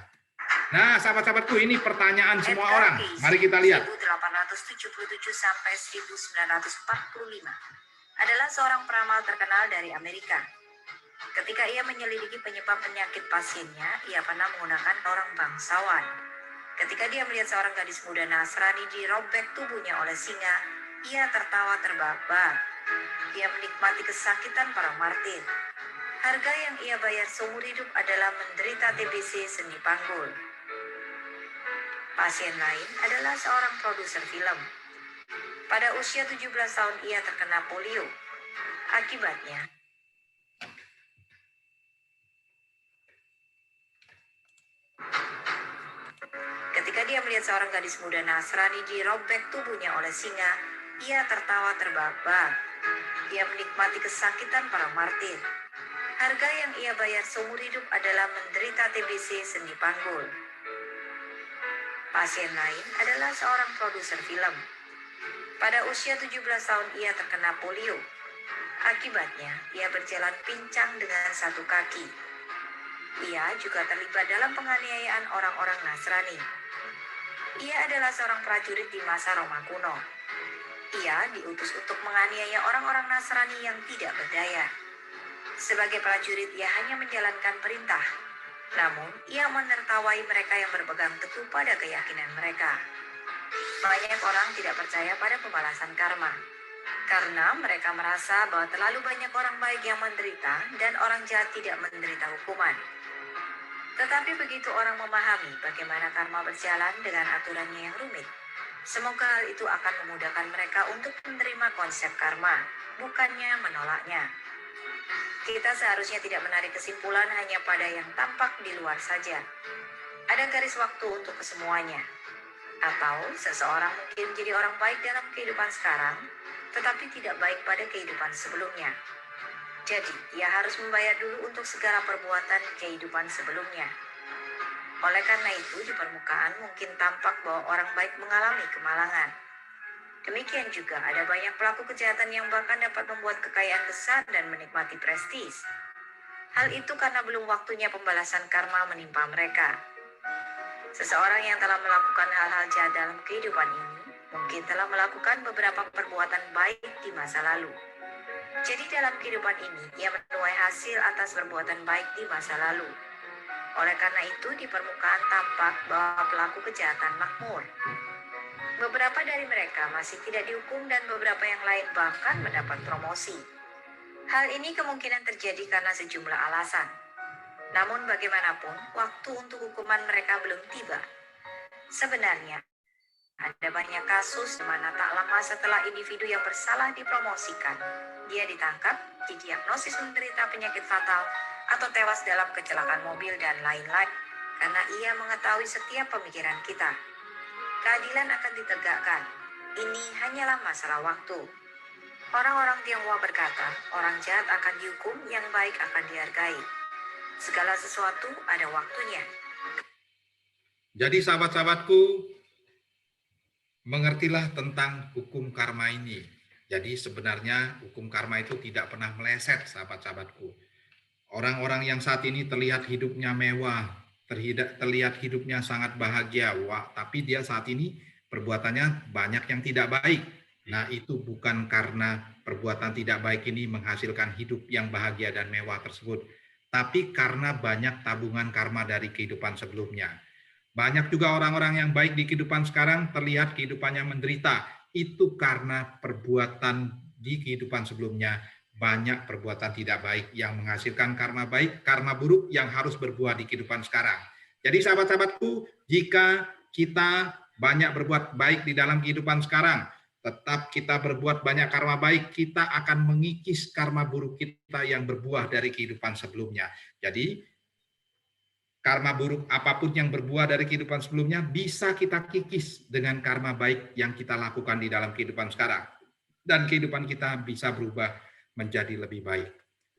Nah, sahabat-sahabatku, ini pertanyaan semua orang. Mari kita lihat. 1877 sampai 1945 adalah seorang peramal terkenal dari Amerika. Ketika ia menyelidiki penyebab penyakit pasiennya, ia pernah menggunakan orang bangsawan. Ketika dia melihat seorang gadis muda Nasrani dirobek tubuhnya oleh singa, ia tertawa terbahak-bahak. Ia menikmati kesakitan para martir. Harga yang ia bayar seumur hidup adalah menderita TBC sendi panggul. Pasien lain adalah seorang produser film. Pada usia 17 tahun ia terkena polio. Akibatnya, ketika dia melihat seorang gadis muda Nasrani dirobek tubuhnya oleh singa, ia tertawa terbahak-bahak. Ia menikmati kesakitan para martir. Harga yang ia bayar seumur hidup adalah menderita TBC sendi panggul. Pasien lain adalah seorang produser film. Pada usia 17 tahun ia terkena polio. Akibatnya, ia berjalan pincang dengan satu kaki. Ia juga terlibat dalam penganiayaan orang-orang Nasrani. Ia adalah seorang prajurit di masa Roma kuno. Ia diutus untuk menganiaya orang-orang Nasrani yang tidak berdaya. Sebagai prajurit, ia hanya menjalankan perintah. Namun, ia menertawai mereka yang berpegang teguh pada keyakinan mereka. Banyak orang tidak percaya pada pembalasan karma, karena mereka merasa bahwa terlalu banyak orang baik yang menderita dan orang jahat tidak menderita hukuman. Tetapi begitu orang memahami bagaimana karma berjalan dengan aturannya yang rumit, semoga hal itu akan memudahkan mereka untuk menerima konsep karma, bukannya menolaknya. Kita seharusnya tidak menarik kesimpulan hanya pada yang tampak di luar saja. Ada garis waktu untuk kesemuanya. Atau seseorang mungkin menjadi orang baik dalam kehidupan sekarang, tetapi tidak baik pada kehidupan sebelumnya. Jadi, ia harus membayar dulu untuk segala perbuatan kehidupan sebelumnya. Oleh karena itu, di permukaan mungkin tampak bahwa orang baik mengalami kemalangan. Demikian juga ada banyak pelaku kejahatan yang bahkan dapat membuat kekayaan besar dan menikmati prestis. Hal itu karena belum waktunya pembalasan karma menimpa mereka. Seseorang yang telah melakukan hal-hal jahat dalam kehidupan ini mungkin telah melakukan beberapa perbuatan baik di masa lalu. Jadi dalam kehidupan ini, ia menuai hasil atas perbuatan baik di masa lalu. Oleh karena itu, di permukaan tampak bahwa pelaku kejahatan makmur. Beberapa dari mereka masih tidak dihukum dan beberapa yang lain bahkan mendapat promosi. Hal ini kemungkinan terjadi karena sejumlah alasan. Namun bagaimanapun, waktu untuk hukuman mereka belum tiba. Sebenarnya, ada banyak kasus di mana tak lama setelah individu yang bersalah dipromosikan, dia ditangkap, didiagnosis menderita penyakit fatal, atau tewas dalam kecelakaan mobil dan lain-lain, karena ia mengetahui setiap pemikiran kita. Keadilan akan ditegakkan. Ini hanyalah masalah waktu. Orang-orang Tionghoa berkata, orang jahat akan dihukum, yang baik akan dihargai. Segala sesuatu ada waktunya. Jadi sahabat-sahabatku, mengertilah tentang hukum karma ini. Jadi sebenarnya hukum karma itu tidak pernah meleset, sahabat-sahabatku. Orang-orang yang saat ini terlihat hidupnya mewah, terlihat hidupnya sangat bahagia, wah, tapi dia saat ini perbuatannya banyak yang tidak baik. Nah, itu bukan karena perbuatan tidak baik ini menghasilkan hidup yang bahagia dan mewah tersebut, tapi karena banyak tabungan karma dari kehidupan sebelumnya. Banyak juga orang-orang yang baik di kehidupan sekarang terlihat kehidupannya menderita. Itu karena perbuatan di kehidupan sebelumnya banyak perbuatan tidak baik yang menghasilkan karma baik, karma buruk yang harus berbuah di kehidupan sekarang. Jadi sahabat-sahabatku, jika kita banyak berbuat baik di dalam kehidupan sekarang, tetap kita berbuat banyak karma baik, kita akan mengikis karma buruk kita yang berbuah dari kehidupan sebelumnya. Jadi karma buruk apapun yang berbuah dari kehidupan sebelumnya bisa kita kikis dengan karma baik yang kita lakukan di dalam kehidupan sekarang. Dan kehidupan kita bisa berubah menjadi lebih baik.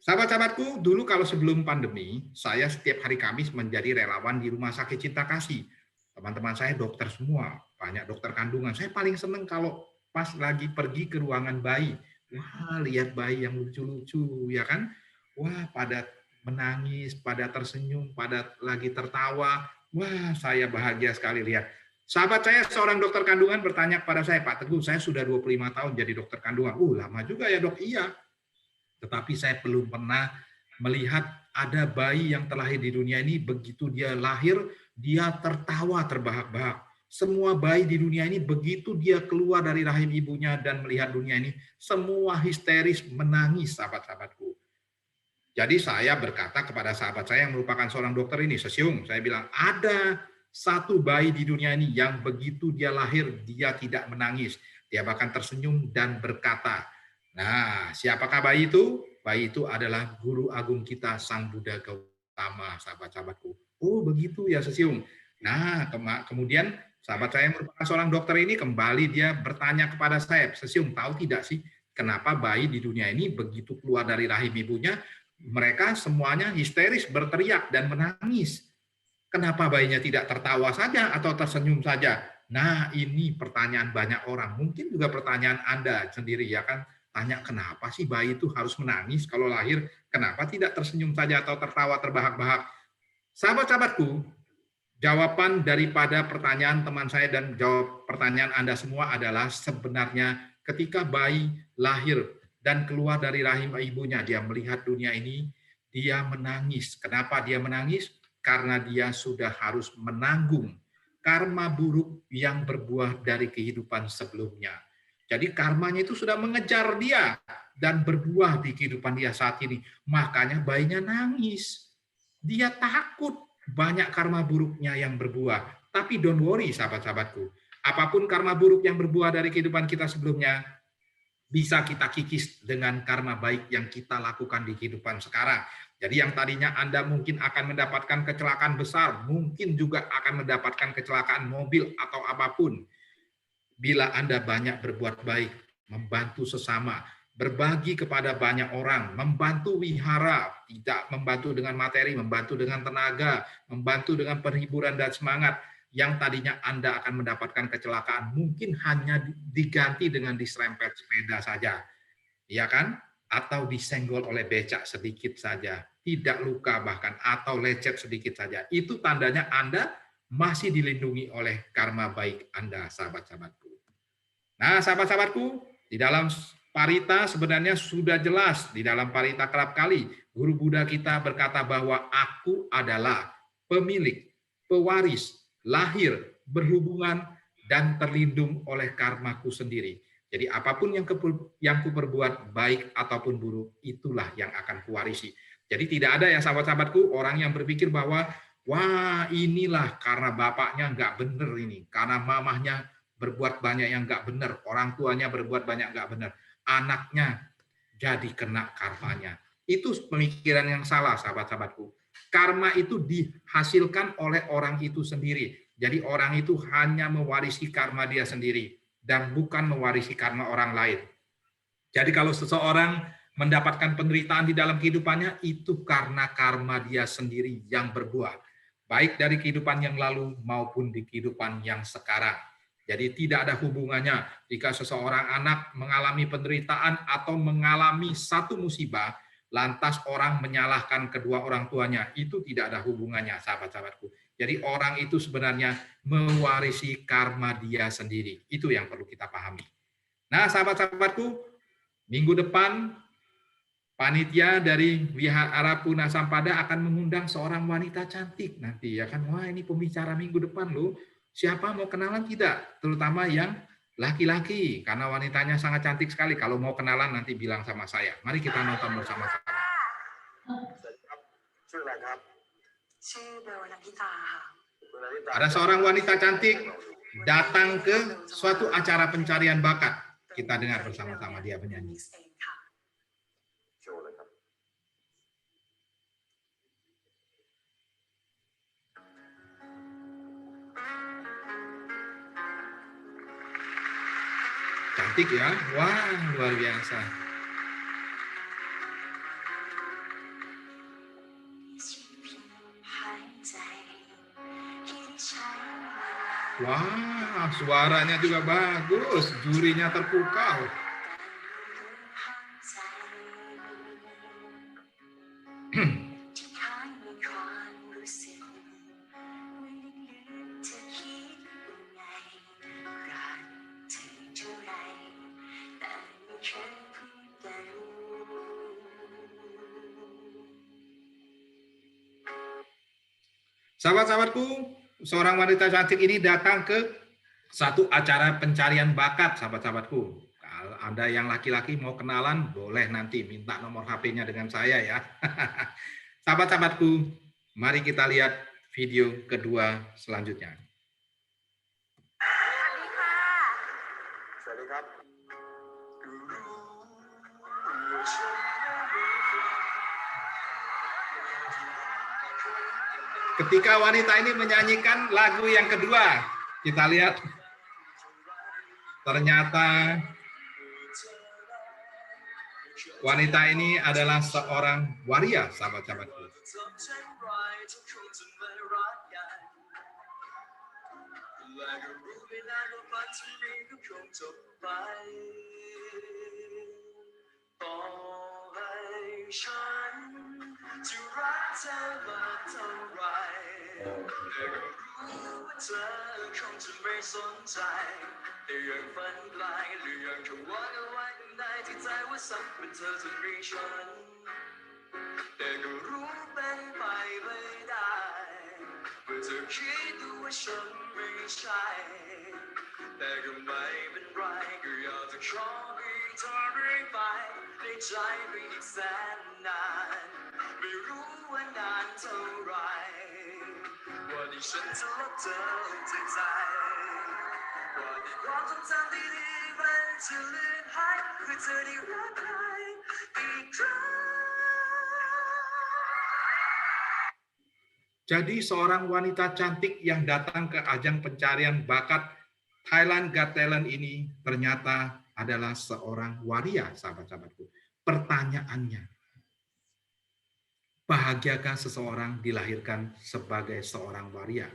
Sahabat-sahabatku, dulu kalau sebelum pandemi, saya setiap hari Kamis menjadi relawan di Rumah Sakit Cinta Kasih. Teman-teman saya dokter semua, banyak dokter kandungan. Saya paling senang kalau pas lagi pergi ke ruangan bayi. Wah, lihat bayi yang lucu-lucu, ya kan? Wah, pada menangis, pada tersenyum, pada lagi tertawa. Wah, saya bahagia sekali lihat. Sahabat saya seorang dokter kandungan bertanya kepada saya, Pak Teguh, saya sudah 25 tahun jadi dokter kandungan. Lama juga ya dok, iya. Tetapi saya belum pernah melihat ada bayi yang terlahir di dunia ini, begitu dia lahir, dia tertawa terbahak-bahak. Semua bayi di dunia ini begitu dia keluar dari rahim ibunya dan melihat dunia ini, semua histeris menangis, sahabat-sahabatku. Jadi saya berkata kepada sahabat saya yang merupakan seorang dokter ini, Sesiung, saya bilang, ada satu bayi di dunia ini yang begitu dia lahir, dia tidak menangis. Dia bahkan tersenyum dan berkata, nah, siapakah bayi itu? Bayi itu adalah guru agung kita, Sang Buddha Gautama, sahabat-sahabatku. Oh, begitu ya, Sesiung. Nah, kemudian sahabat saya yang merupakan seorang dokter ini kembali dia bertanya kepada saya, Sesiung, tahu tidak sih kenapa bayi di dunia ini begitu keluar dari rahim ibunya, mereka semuanya histeris, berteriak dan menangis. Kenapa bayinya tidak tertawa saja atau tersenyum saja? Nah, ini pertanyaan banyak orang. Mungkin juga pertanyaan Anda sendiri, ya kan? Tanya, kenapa sih bayi itu harus menangis kalau lahir? Kenapa tidak tersenyum saja atau tertawa terbahak-bahak? Sahabat-sahabatku, jawaban daripada pertanyaan teman saya dan jawab pertanyaan Anda semua adalah sebenarnya ketika bayi lahir dan keluar dari rahim ibunya, dia melihat dunia ini, dia menangis. Kenapa dia menangis? Karena dia sudah harus menanggung karma buruk yang berbuah dari kehidupan sebelumnya. Jadi karmanya itu sudah mengejar dia dan berbuah di kehidupan dia saat ini. Makanya bayinya nangis. Dia takut banyak karma buruknya yang berbuah. Tapi don't worry, sahabat-sahabatku. Apapun karma buruk yang berbuah dari kehidupan kita sebelumnya, bisa kita kikis dengan karma baik yang kita lakukan di kehidupan sekarang. Jadi yang tadinya Anda mungkin akan mendapatkan kecelakaan besar, mungkin juga akan mendapatkan kecelakaan mobil atau apapun. Bila Anda banyak berbuat baik, membantu sesama, berbagi kepada banyak orang, membantu wihara, tidak membantu dengan materi, membantu dengan tenaga, membantu dengan perhiburan dan semangat, yang tadinya Anda akan mendapatkan kecelakaan, mungkin hanya diganti dengan diserempet sepeda saja, ya kan? Atau disenggol oleh becak sedikit saja, tidak luka bahkan, atau lecet sedikit saja. Itu tandanya Anda masih dilindungi oleh karma baik Anda, sahabat-sahabatku. Nah, sahabat-sahabatku, di dalam Parita sebenarnya sudah jelas, di dalam Parita kerap kali guru Buddha kita berkata bahwa aku adalah pemilik, pewaris, lahir, berhubungan, dan terlindung oleh karmaku sendiri. Jadi apapun yang kuperbuat, baik ataupun buruk, itulah yang akan kuwarisi. Jadi tidak ada ya sahabat-sahabatku, orang yang berpikir bahwa, wah inilah karena bapaknya nggak bener ini, karena mamahnya berbuat banyak yang nggak benar, orang tuanya berbuat banyak nggak benar, anaknya jadi kena karmanya. Itu pemikiran yang salah, sahabat-sahabatku. Karma itu dihasilkan oleh orang itu sendiri. Jadi orang itu hanya mewarisi karma dia sendiri dan bukan mewarisi karma orang lain. Jadi kalau seseorang mendapatkan penderitaan di dalam kehidupannya, itu karena karma dia sendiri yang berbuah. Baik dari kehidupan yang lalu maupun di kehidupan yang sekarang. Jadi tidak ada hubungannya jika seseorang anak mengalami penderitaan atau mengalami satu musibah, lantas orang menyalahkan kedua orang tuanya. Itu tidak ada hubungannya, sahabat-sahabatku. Jadi orang itu sebenarnya mewarisi karma dia sendiri. Itu yang perlu kita pahami. Nah, sahabat-sahabatku, minggu depan panitia dari Wihara Puna Sampada akan mengundang seorang wanita cantik nanti ya kan. Wah, ini pembicara minggu depan loh. Siapa mau kenalan tidak? Terutama yang laki-laki karena wanitanya sangat cantik sekali. Kalau mau kenalan nanti bilang sama saya. Mari kita nonton bersama-sama. Ada seorang wanita cantik datang ke suatu acara pencarian bakat. Kita dengar bersama-sama dia menyanyi. Cantik ya, wah luar biasa. Wah, suaranya juga bagus, jurinya terpukau. Sahabat-sahabatku, seorang wanita cantik ini datang ke satu acara pencarian bakat, sahabat-sahabatku. Kalau Anda yang laki-laki mau kenalan, boleh nanti minta nomor HP-nya dengan saya ya. Sahabat-sahabatku, mari kita lihat video kedua selanjutnya. Ketika wanita ini menyanyikan lagu yang kedua, kita lihat ternyata wanita ini adalah seorang waria, sahabat-sahabatku. Jadi seorang wanita cantik yang datang ke ajang pencarian bakat Thailand Got Talent ini ternyata adalah seorang waria, sahabat-sahabatku. Pertanyaannya, bahagiakah seseorang dilahirkan sebagai seorang waria?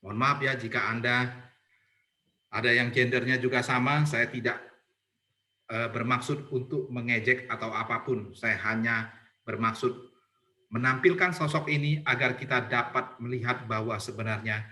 Mohon maaf ya jika Anda ada yang gendernya juga sama, saya tidak bermaksud untuk mengejek atau apapun. Saya hanya bermaksud menampilkan sosok ini agar kita dapat melihat bahwa sebenarnya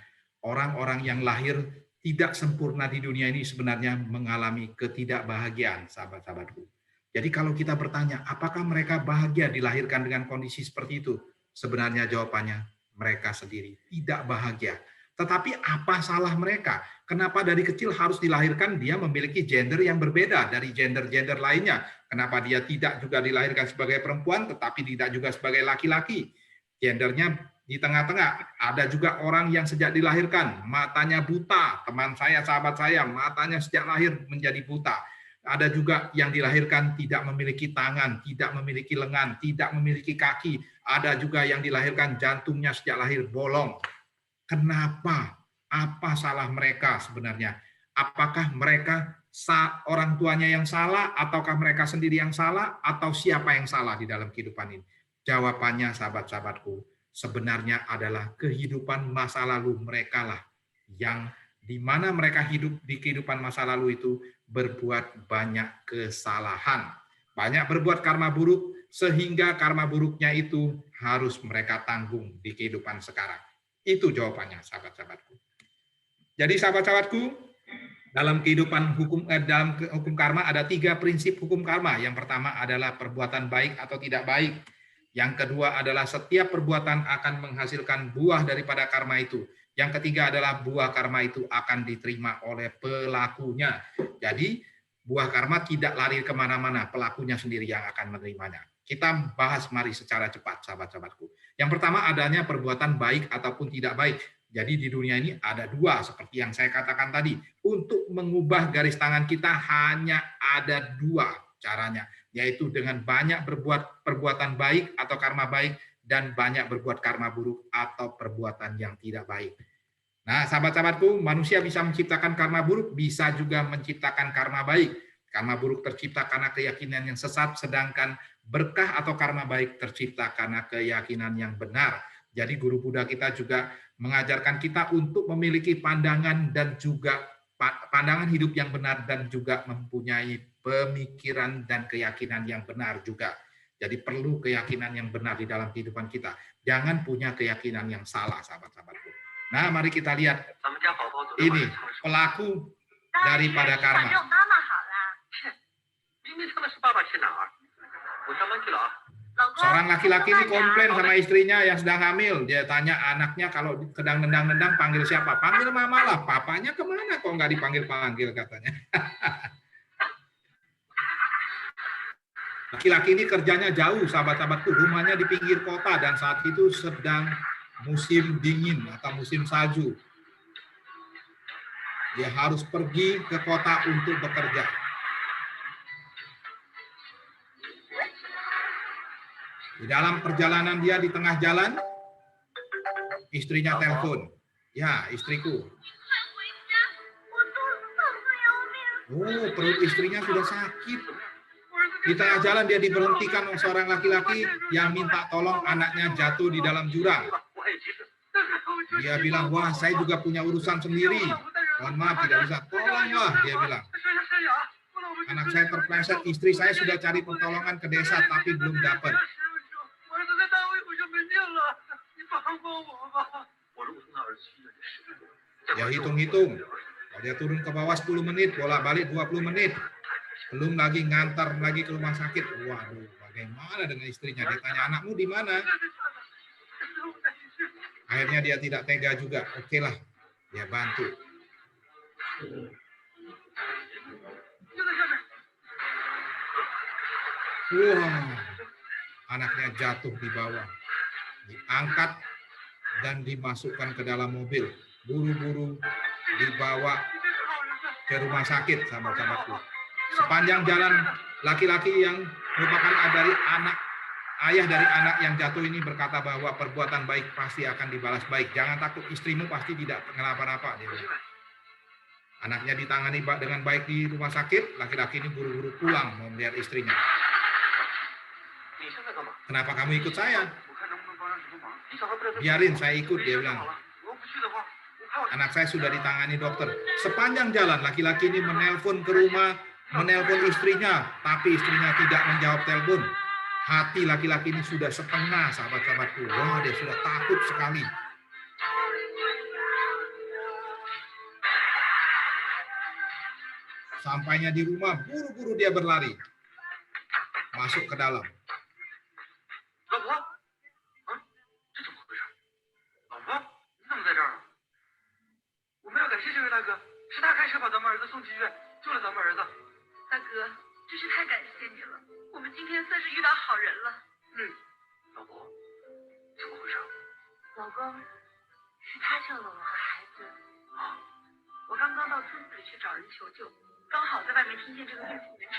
orang-orang yang lahir tidak sempurna di dunia ini sebenarnya mengalami ketidakbahagiaan, sahabat-sahabatku. Jadi kalau kita bertanya, apakah mereka bahagia dilahirkan dengan kondisi seperti itu? Sebenarnya jawabannya, mereka sendiri tidak bahagia. Tetapi apa salah mereka? Kenapa dari kecil harus dilahirkan dia memiliki gender yang berbeda dari gender-gender lainnya? Kenapa dia tidak juga dilahirkan sebagai perempuan, tetapi tidak juga sebagai laki-laki? Gendernya di tengah-tengah. Ada juga orang yang sejak dilahirkan, matanya buta. Teman saya, sahabat saya, matanya sejak lahir menjadi buta. Ada juga yang dilahirkan tidak memiliki tangan, tidak memiliki lengan, tidak memiliki kaki. Ada juga yang dilahirkan jantungnya sejak lahir bolong. Kenapa? Apa salah mereka sebenarnya? Apakah mereka orang tuanya yang salah, ataukah mereka sendiri yang salah, atau siapa yang salah di dalam kehidupan ini? Jawabannya, sahabat-sahabatku, sebenarnya adalah kehidupan masa lalu mereka lah yang di mana mereka hidup di kehidupan masa lalu itu berbuat banyak kesalahan, banyak berbuat karma buruk, sehingga karma buruknya itu harus mereka tanggung di kehidupan sekarang. Itu jawabannya, sahabat-sahabatku. Jadi sahabat-sahabatku, dalam kehidupan dalam hukum karma ada 3 prinsip hukum karma. Yang pertama adalah perbuatan baik atau tidak baik. Yang kedua adalah setiap perbuatan akan menghasilkan buah daripada karma itu. Yang ketiga adalah buah karma itu akan diterima oleh pelakunya. Jadi buah karma tidak lari kemana-mana, pelakunya sendiri yang akan menerimanya. Kita bahas mari secara cepat, sahabat-sahabatku. Yang pertama adanya perbuatan baik ataupun tidak baik. Jadi di dunia ini ada 2, seperti yang saya katakan tadi. Untuk mengubah garis tangan kita hanya ada 2 caranya, yaitu dengan banyak berbuat perbuatan baik atau karma baik, dan banyak berbuat karma buruk atau perbuatan yang tidak baik. Nah, sahabat-sahabatku, manusia bisa menciptakan karma buruk, bisa juga menciptakan karma baik. Karma buruk tercipta karena keyakinan yang sesat, sedangkan berkah atau karma baik tercipta karena keyakinan yang benar. Jadi guru Buddha kita juga mengajarkan kita untuk memiliki pandangan dan juga pandangan hidup yang benar, dan juga mempunyai pemikiran dan keyakinan yang benar juga. Jadi perlu keyakinan yang benar di dalam kehidupan kita. Jangan punya keyakinan yang salah, sahabat-sahabatku. Nah, mari kita lihat. Ini pelaku daripada karma. Seorang laki-laki ini komplain sama istrinya yang sedang hamil. Dia tanya anaknya kalau sedang nendang-nendang panggil siapa? Panggil mama lah. Papanya kemana kok nggak dipanggil-panggil katanya. Laki-laki ini kerjanya jauh, sahabat-sahabatku. Rumahnya di pinggir kota dan saat itu sedang musim dingin atau musim salju. Dia harus pergi ke kota untuk bekerja. Di dalam perjalanan dia di tengah jalan, istrinya telepon. Ya, istriku. Oh, perut istrinya sudah sakit. Di tengah jalan dia diberhentikan oleh seorang laki-laki yang minta tolong anaknya jatuh di dalam jurang. Dia bilang, wah saya juga punya urusan sendiri. Mohon maaf tidak bisa, tolonglah, dia bilang. Anak saya terpleset, istri saya sudah cari pertolongan ke desa tapi belum dapat. Ya hitung-hitung, kalau dia turun ke bawah 10 menit, bolak-balik 20 menit. Belum lagi ngantar lagi ke rumah sakit. Waduh, bagaimana dengan istrinya? Dia tanya, anakmu di mana? Akhirnya dia tidak tega juga. Oke lah, dia bantu. Wah, anaknya jatuh di bawah. Diangkat dan dimasukkan ke dalam mobil. Buru-buru dibawa ke rumah sakit, sahabat-sahabatku. Sepanjang jalan, laki-laki yang merupakan ayah dari anak yang jatuh ini berkata bahwa perbuatan baik pasti akan dibalas baik. Jangan takut, istrimu pasti tidak kenapa-napa. Anaknya ditangani dengan baik di rumah sakit, laki-laki ini buru-buru pulang mau melihat istrinya. Kenapa kamu ikut saya? Biarin saya ikut, dia bilang. Anak saya sudah ditangani dokter. Sepanjang jalan, laki-laki ini menelpon ke rumah, menelpon istrinya, tapi istrinya tidak menjawab telepon. Hati laki-laki ini sudah setengah, sahabat-sahabatku. Wah, dia sudah takut sekali. Sampainya di rumah, buru-buru dia berlari. Masuk ke dalam. 老婆，啊，这怎么回事？老婆，你怎么在这儿啊？我们要感谢这位大哥，是他开车把咱们儿子送进医院，救了咱们儿子。大哥，真是太感谢你了，我们今天算是遇到好人了。老婆，怎么回事？老公，是他救了我和孩子。啊，我刚刚到村子里去找人求救，刚好在外面听见这个孕妇难产，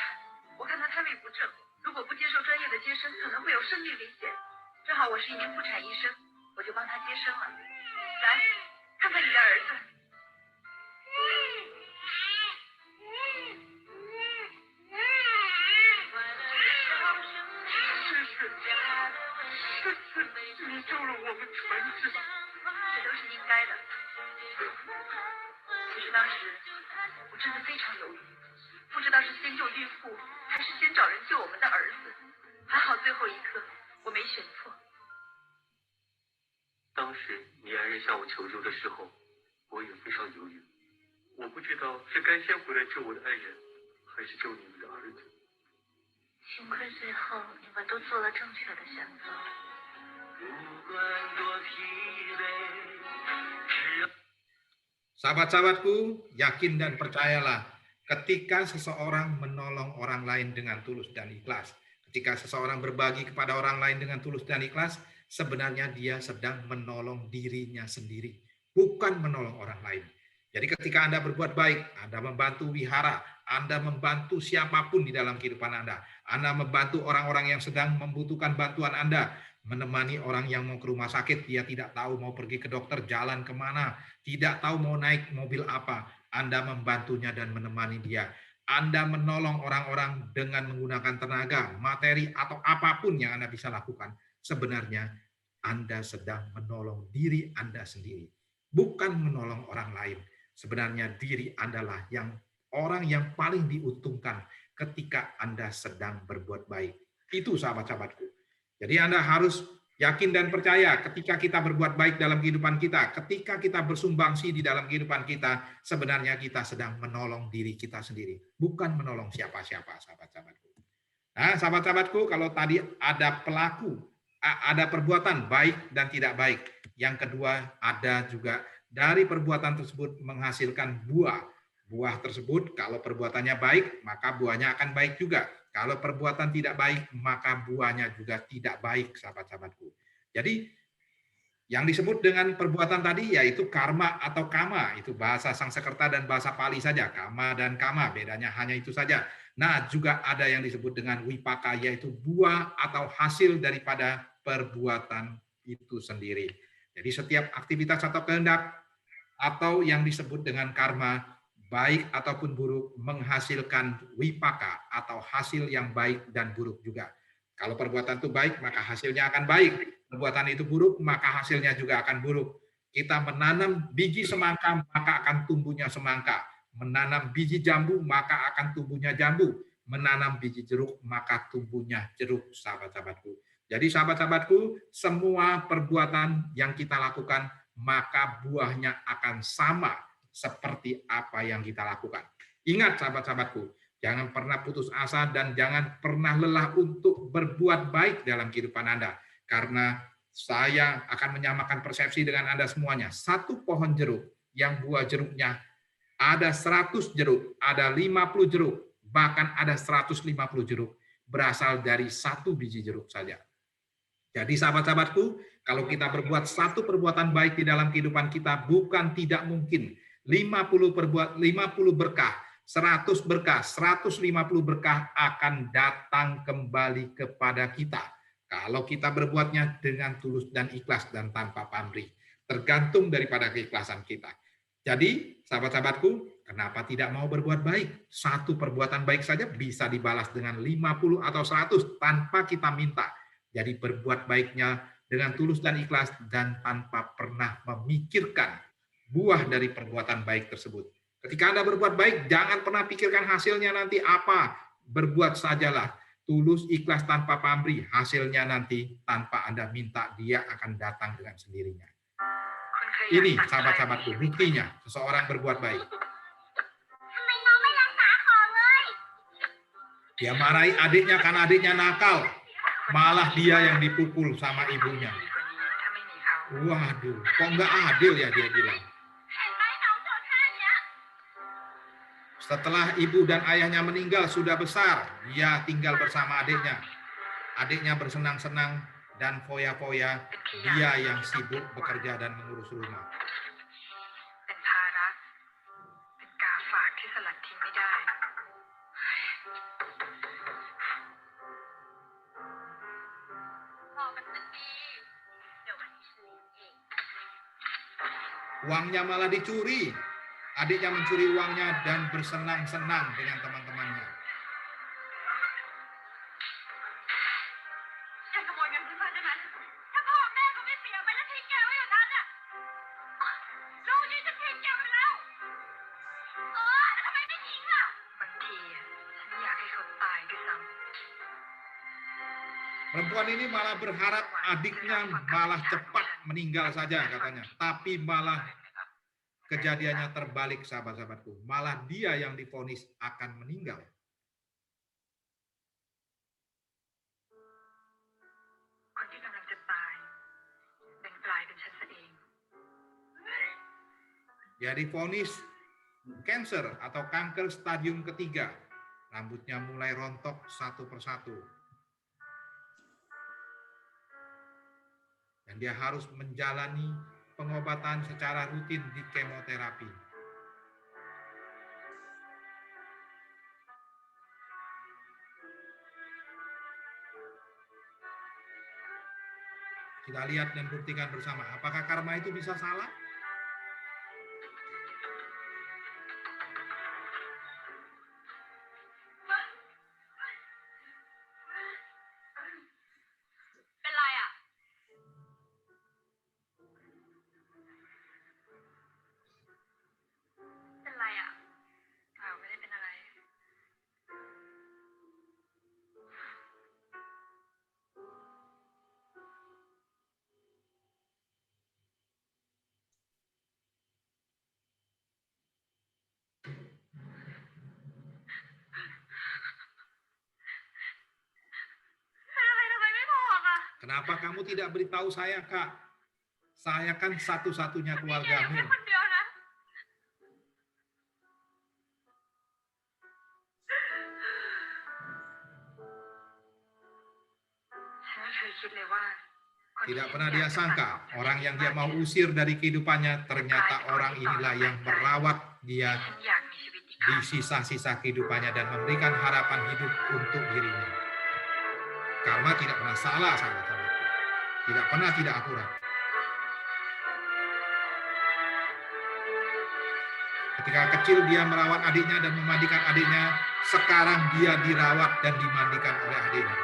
我看她胎位不正，如果不接受专业的接生，可能会有生命危险。正好我是一名妇产医生，我就帮她接生了。来，看看你的儿子。你救了我们全家。这都是应该的。其实当时我真的非常犹豫，不知道是先救孕妇，还是先找人救我们的儿子。还好最后一刻我没选错。当时你爱人向我求救的时候，我也非常犹豫，我不知道是该先回来救我的爱人，还是救你们的儿子。幸亏最后你们都做了正确的选择。Sahabat-sahabatku, yakin dan percayalah, ketika seseorang menolong orang lain dengan tulus dan ikhlas, ketika seseorang berbagi kepada orang lain dengan tulus dan ikhlas, sebenarnya dia sedang menolong dirinya sendiri, bukan menolong orang lain. Jadi ketika Anda berbuat baik, Anda membantu wihara, Anda membantu siapapun di dalam kehidupan Anda membantu orang-orang yang sedang membutuhkan bantuan Anda, menemani orang yang mau ke rumah sakit, dia tidak tahu mau pergi ke dokter, jalan kemana, tidak tahu mau naik mobil apa, Anda membantunya dan menemani dia. Anda menolong orang-orang dengan menggunakan tenaga, materi, atau apapun yang Anda bisa lakukan. Sebenarnya Anda sedang menolong diri Anda sendiri, bukan menolong orang lain. Sebenarnya diri Anda yang orang yang paling diuntungkan ketika Anda sedang berbuat baik. Itu sahabat-sahabatku. Jadi Anda harus yakin dan percaya ketika kita berbuat baik dalam kehidupan kita, ketika kita bersumbangsi di dalam kehidupan kita, sebenarnya kita sedang menolong diri kita sendiri, bukan menolong siapa-siapa, sahabat-sahabatku. Nah, sahabat-sahabatku, kalau tadi ada pelaku, ada perbuatan baik dan tidak baik. Yang kedua, ada juga dari perbuatan tersebut menghasilkan buah. Buah tersebut, kalau perbuatannya baik, maka buahnya akan baik juga. Kalau perbuatan tidak baik, maka buahnya juga tidak baik, sahabat-sahabatku. Jadi, yang disebut dengan perbuatan tadi yaitu karma atau kama. Itu bahasa Sanskerta dan bahasa Pali saja. Kama dan kama, bedanya hanya itu saja. Nah, juga ada yang disebut dengan wipaka, yaitu buah atau hasil daripada perbuatan itu sendiri. Jadi, setiap aktivitas atau kehendak, atau yang disebut dengan karma, baik ataupun buruk, menghasilkan wipaka atau hasil yang baik dan buruk juga. Kalau perbuatan itu baik, maka hasilnya akan baik. Perbuatan itu buruk, maka hasilnya juga akan buruk. Kita menanam biji semangka, maka akan tumbuhnya semangka. Menanam biji jambu, maka akan tumbuhnya jambu. Menanam biji jeruk, maka tumbuhnya jeruk, sahabat-sahabatku. Jadi sahabat-sahabatku, semua perbuatan yang kita lakukan, maka buahnya akan sama seperti apa yang kita lakukan. Ingat sahabat-sahabatku, jangan pernah putus asa dan jangan pernah lelah untuk berbuat baik dalam kehidupan Anda. Karena saya akan menyamakan persepsi dengan Anda semuanya. Satu pohon jeruk yang buah jeruknya ada 100 jeruk, ada 50 jeruk, bahkan ada 150 jeruk, berasal dari satu biji jeruk saja. Jadi sahabat-sahabatku, kalau kita berbuat satu perbuatan baik di dalam kehidupan kita, bukan tidak mungkin 50 berkah, 100 berkah, 150 berkah akan datang kembali kepada kita. Kalau kita berbuatnya dengan tulus dan ikhlas dan tanpa pamrih. Tergantung daripada keikhlasan kita. Jadi, sahabat-sahabatku, kenapa tidak mau berbuat baik? Satu perbuatan baik saja bisa dibalas dengan 50 atau 100 tanpa kita minta. Jadi berbuat baiknya dengan tulus dan ikhlas dan tanpa pernah memikirkan buah dari perbuatan baik tersebut. Ketika Anda berbuat baik, jangan pernah pikirkan hasilnya nanti apa. Berbuat sajalah, tulus, ikhlas, tanpa pamrih. Hasilnya nanti tanpa Anda minta, dia akan datang dengan sendirinya. Ini sahabat-sahabatku, buktinya seseorang berbuat baik. Dia marahi adiknya karena adiknya nakal. Malah dia yang dipukul sama ibunya. ดีกว่านี้ถ้าไม่มีเขา Waduh, kok nggak adil ya dia bilang. Setelah ibu dan ayahnya meninggal sudah besar, dia tinggal bersama adiknya. Adiknya bersenang-senang dan foya-foya, dia yang sibuk bekerja dan mengurus rumah. เป็นภาระเป็นกาฝากที่สลัดทิ้งไม่ได้ บอกมันเป็นดีเดี๋ยววันนี้ฉันเลี้ยงเอง Uangnya malah dicuri. Adiknya mencuri uangnya dan bersenang-senang dengan teman-temannya. อย่าขโมยเงินเพื่อนๆได้ไหมถ้าพ่อแม่เขาไม่เสียไปแล้วทิ้งแกไว้อย่างนั้นอ่ะลูกนี่จะทิ้งแกไปแล้วแล้วทำไมไม่ทิ้งอ่ะบางทีฉันอยากให้เขาตายด้วยซ้ำ Perempuan ini malah berharap adiknya malah cepat meninggal saja katanya. Tapi malah kejadiannya terbalik sahabat-sahabatku. Malah dia yang divonis akan meninggal. คนที่กำลังจะตายเป็นกลายเป็นฉันซะเอง Dia divonis cancer atau kanker stadium ketiga. Rambutnya mulai rontok satu persatu. Dan dia harus menjalani pengobatan secara rutin di kemoterapi. Kita lihat dan buktikan bersama, apakah karma itu bisa salah? Kenapa kamu tidak beritahu saya, Kak? Saya kan satu-satunya keluargamu. Tidak pernah dia sangka, orang yang dia mau usir dari kehidupannya, ternyata orang inilah yang merawat dia di sisa-sisa kehidupannya dan memberikan harapan hidup untuk dirinya. Karma tidak pernah salah, sahabat-sahabatku. Tidak pernah tidak akurat. Ketika kecil dia merawat adiknya dan memandikan adiknya, sekarang dia dirawat dan dimandikan oleh adiknya.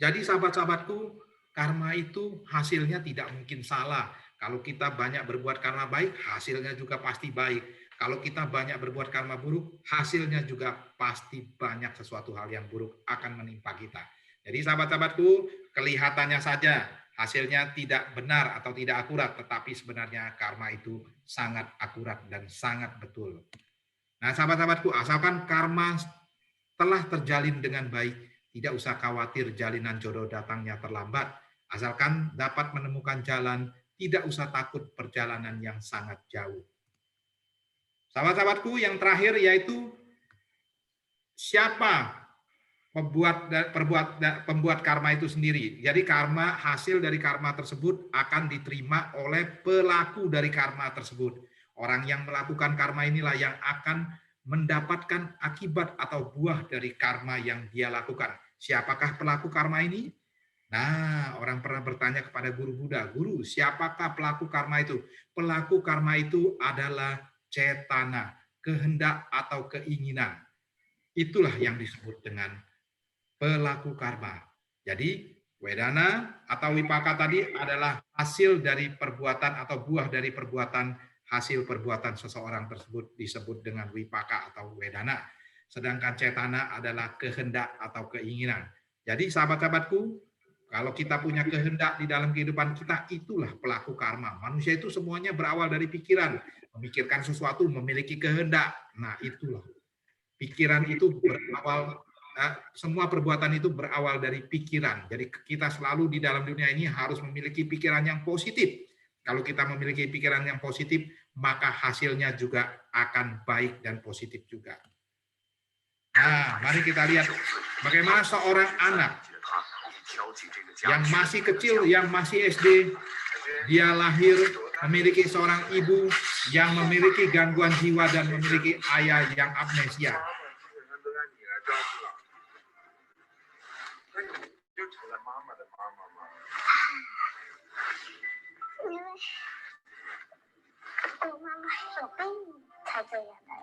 Jadi sahabat-sahabatku, karma itu hasilnya tidak mungkin salah. Kalau kita banyak berbuat karma baik, hasilnya juga pasti baik. Kalau kita banyak berbuat karma buruk, hasilnya juga pasti banyak sesuatu hal yang buruk akan menimpa kita. Jadi sahabat-sahabatku, kelihatannya saja hasilnya tidak benar atau tidak akurat, tetapi sebenarnya karma itu sangat akurat dan sangat betul. Nah sahabat-sahabatku, asalkan karma telah terjalin dengan baik, tidak usah khawatir jalinan jodoh datangnya terlambat. Asalkan dapat menemukan jalan, tidak usah takut perjalanan yang sangat jauh. Sahabat-sahabatku, yang terakhir yaitu siapa pembuat karma itu sendiri. Jadi karma, hasil dari karma tersebut akan diterima oleh pelaku dari karma tersebut. Orang yang melakukan karma inilah yang akan mendapatkan akibat atau buah dari karma yang dia lakukan. Siapakah pelaku karma ini? Nah, orang pernah bertanya kepada guru Buddha, "Guru, siapakah pelaku karma itu?" Pelaku karma itu adalah cetana, kehendak atau keinginan. Itulah yang disebut dengan pelaku karma. Jadi, Wedana atau wipaka tadi adalah hasil dari perbuatan atau buah dari perbuatan, hasil perbuatan seseorang tersebut disebut dengan wipaka atau wedana. Sedangkan cetana adalah kehendak atau keinginan. Jadi sahabat-sahabatku, kalau kita punya kehendak di dalam kehidupan kita, itulah pelaku karma. Manusia itu semuanya berawal dari pikiran. Memikirkan sesuatu, memiliki kehendak. Nah, itulah. Pikiran itu berawal, semua perbuatan itu berawal dari pikiran. Jadi kita selalu di dalam dunia ini harus memiliki pikiran yang positif. Kalau kita memiliki pikiran yang positif, maka hasilnya juga akan baik dan positif juga. Nah, mari kita lihat bagaimana seorang anak yang masih kecil, yang masih SD, dia lahir memiliki seorang ibu yang memiliki gangguan jiwa dan memiliki ayah yang amnesia.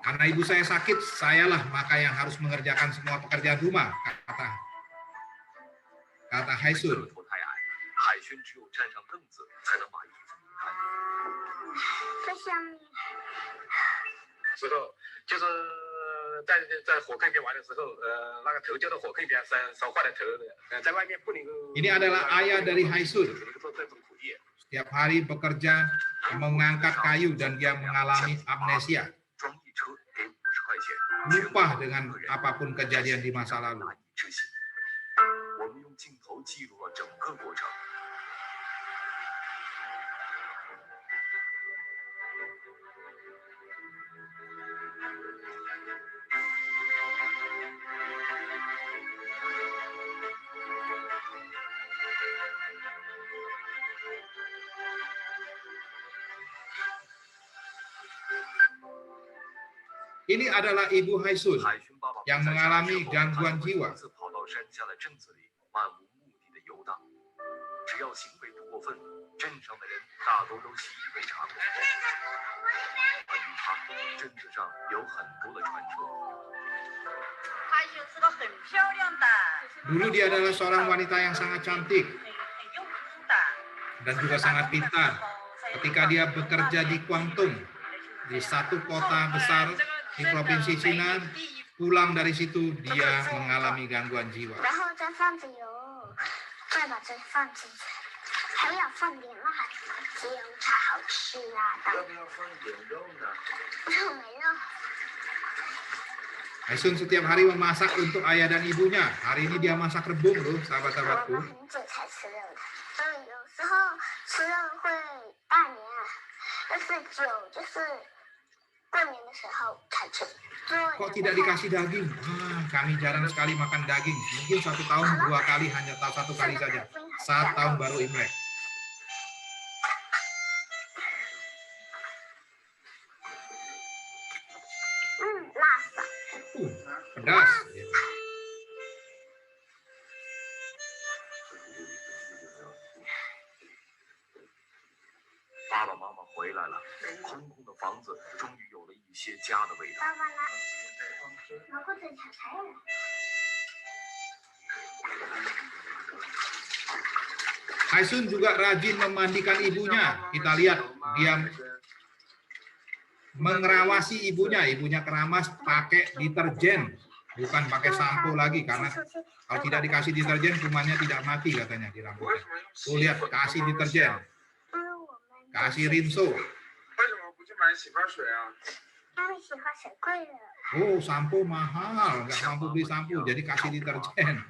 Karena ibu saya sakit, sayalah maka yang harus mengerjakan semua pekerjaan rumah, kata Haisun. 在火坑边玩的时候，那个头就到火坑边，手坏了头，在外面不能够。 Ini adalah ayah dari Haisun. Setiap hari bekerja mengangkat kayu dan dia mengalami amnesia. Lupa dengan apapun kejadian di masa lalu. Ini adalah Ibu Haisun yang mengalami gangguan jiwa. Dulu dia adalah seorang wanita yang sangat cantik dan juga sangat pintar. Ketika dia bekerja di Guangdong, di satu kota besar di provinsi Cina, pulang dari situ dia mengalami gangguan jiwa. Haisun setiap hari memasak untuk ayah dan ibunya. Hari ini dia masak rebung loh, sahabat-sahabatku. Kok tidak dikasih daging? Kami jarang sekali makan daging. Mungkin 1 tahun 2 kali, hanya 1 kali saja. Saat tahun baru Imlek. Pedas. 爸爸妈妈回来了，空空的房子终于有了一些家的味道。 Haisun juga rajin memandikan ibunya. Kita lihat dia mengerawasi ibunya. Ibunya keramas pakai deterjen, bukan pakai sampo lagi, karena kalau tidak dikasih deterjen kumannya tidak mati katanya di rambutnya. Tuh lihat, kasih deterjen. Kasih rinso. Oh, sampo mahal, nggak mampu beli sampo, jadi kasih deterjen.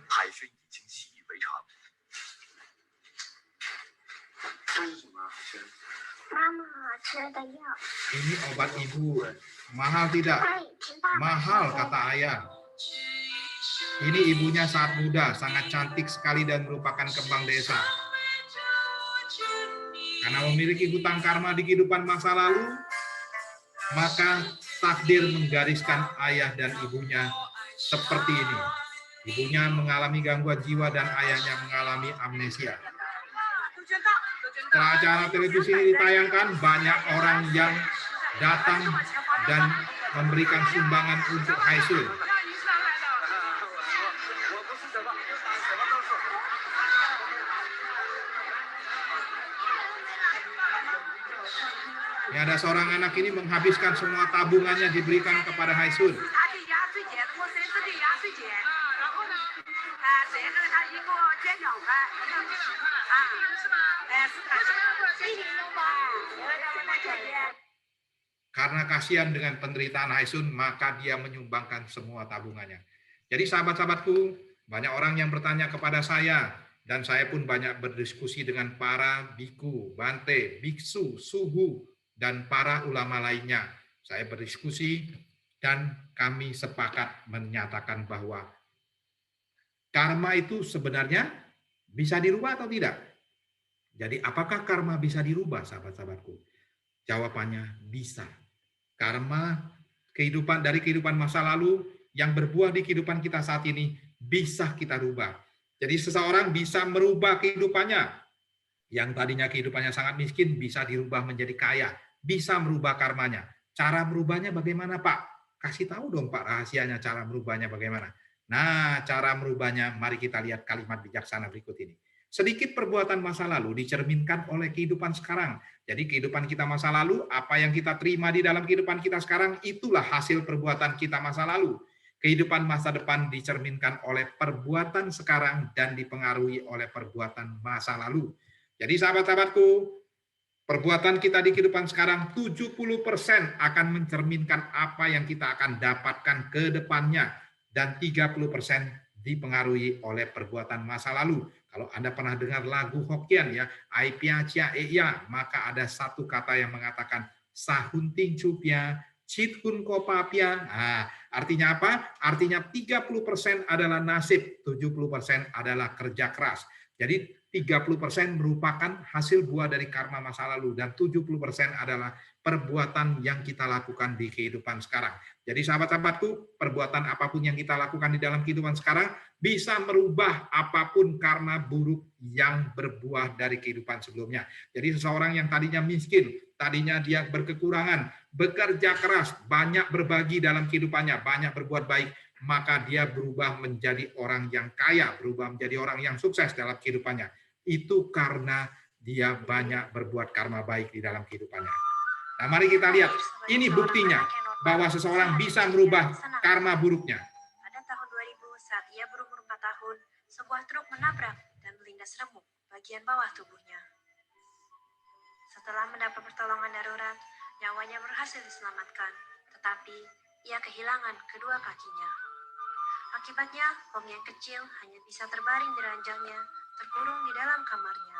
Ini obat ibu. Mahal tidak? Mahal, kata ayah. Ini ibunya saat muda, sangat cantik sekali dan merupakan kembang desa. Karena memiliki hutang karma di kehidupan masa lalu, maka takdir menggariskan ayah dan ibunya seperti ini. Ibunya mengalami gangguan jiwa dan ayahnya mengalami amnesia. Setelah acara televisi ini ditayangkan, banyak orang yang datang dan memberikan sumbangan untuk Haisun. Ini ada seorang anak ini menghabiskan semua tabungannya diberikan kepada Haisun. 他是压岁钱，我孙子的压岁钱，然后呢，这个他一个卷饺饭，是他的，Karena kasihan dengan penderitaan Haisun, maka dia menyumbangkan semua tabungannya. Jadi sahabat-sahabatku, banyak orang yang bertanya kepada saya, dan saya pun banyak berdiskusi dengan para biku, bante, biksu, suhu, dan para ulama lainnya. Saya berdiskusi dan kami sepakat menyatakan bahwa karma itu sebenarnya bisa dirubah atau tidak? Jadi apakah karma bisa dirubah, sahabat-sahabatku? Jawabannya bisa. Karma dari kehidupan masa lalu yang berbuah di kehidupan kita saat ini bisa kita rubah. Jadi seseorang bisa merubah kehidupannya. Yang tadinya kehidupannya sangat miskin bisa dirubah menjadi kaya. Bisa merubah karmanya. Cara merubahnya bagaimana, Pak? Kasih tahu dong, Pak, rahasianya cara merubahnya bagaimana. Nah, cara merubahnya, mari kita lihat kalimat bijaksana berikut ini. Sedikit perbuatan masa lalu dicerminkan oleh kehidupan sekarang. Jadi kehidupan kita masa lalu, apa yang kita terima di dalam kehidupan kita sekarang, itulah hasil perbuatan kita masa lalu. Kehidupan masa depan dicerminkan oleh perbuatan sekarang dan dipengaruhi oleh perbuatan masa lalu. Jadi sahabat-sahabatku, perbuatan kita di kehidupan sekarang 70% akan mencerminkan apa yang kita akan dapatkan ke depannya, dan 30% dipengaruhi oleh perbuatan masa lalu. Kalau Anda pernah dengar lagu Hokkien ya, Aipia Cia Eya, maka ada satu kata yang mengatakan Sahunting Cupia, Chithun Kopapia. Nah, artinya apa? Artinya 30% adalah nasib, 70% adalah kerja keras. Jadi 30% merupakan hasil buah dari karma masa lalu, dan 70% adalah perbuatan yang kita lakukan di kehidupan sekarang. Jadi sahabat-sahabatku, perbuatan apapun yang kita lakukan di dalam kehidupan sekarang bisa merubah apapun karma buruk yang berbuah dari kehidupan sebelumnya. Jadi seseorang yang tadinya miskin, tadinya dia berkekurangan, bekerja keras, banyak berbagi dalam kehidupannya, banyak berbuat baik, maka dia berubah menjadi orang yang kaya, berubah menjadi orang yang sukses dalam kehidupannya. Itu karena dia banyak berbuat karma baik di dalam kehidupannya. Nah, mari kita lihat, ini buktinya bahwa seseorang bisa merubah karma buruknya. Pada tahun 2000, saat ia berumur 4 tahun, sebuah truk menabrak dan melindas remuk bagian bawah tubuhnya. Setelah mendapat pertolongan darurat, nyawanya berhasil diselamatkan, tetapi ia kehilangan kedua kakinya. Akibatnya, Hong yang kecil hanya bisa terbaring di ranjangnya, terkurung di dalam kamarnya.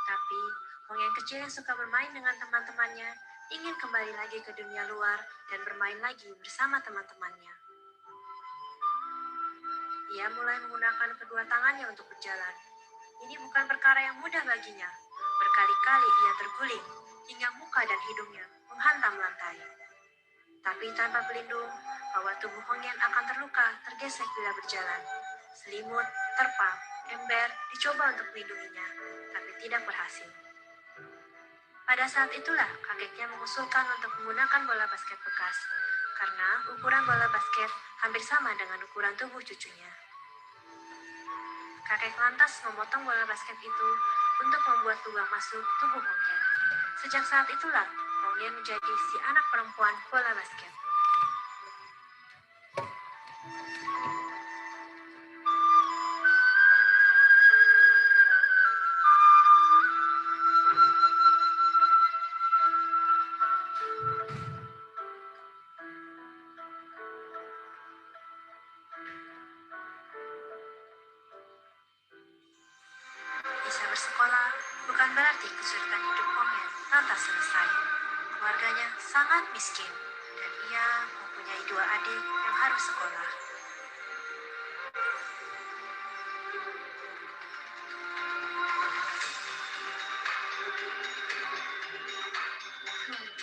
Tapi, Hong yang kecil yang suka bermain dengan teman-temannya, ingin kembali lagi ke dunia luar dan bermain lagi bersama teman-temannya. Ia mulai menggunakan kedua tangannya untuk berjalan. Ini bukan perkara yang mudah baginya. Berkali-kali ia terguling, hingga muka dan hidungnya menghantam lantai. Tapi tanpa pelindung, bahwa tubuh Hongyan akan terluka tergesek bila berjalan. Selimut, terpal, ember dicoba untuk melindunginya, tapi tidak berhasil. Pada saat itulah kakeknya mengusulkan untuk menggunakan bola basket bekas, karena ukuran bola basket hampir sama dengan ukuran tubuh cucunya. Kakek lantas memotong bola basket itu untuk membuat lubang masuk tubuh Hongyan. Sejak saat itulah, Hongyan menjadi si anak perempuan bola basket. Bisa bersekolah bukan berarti kesulitan hidup Hongyan lantas selesai. Keluarganya sangat miskin dan ia mempunyai 2 adik yang harus sekolah.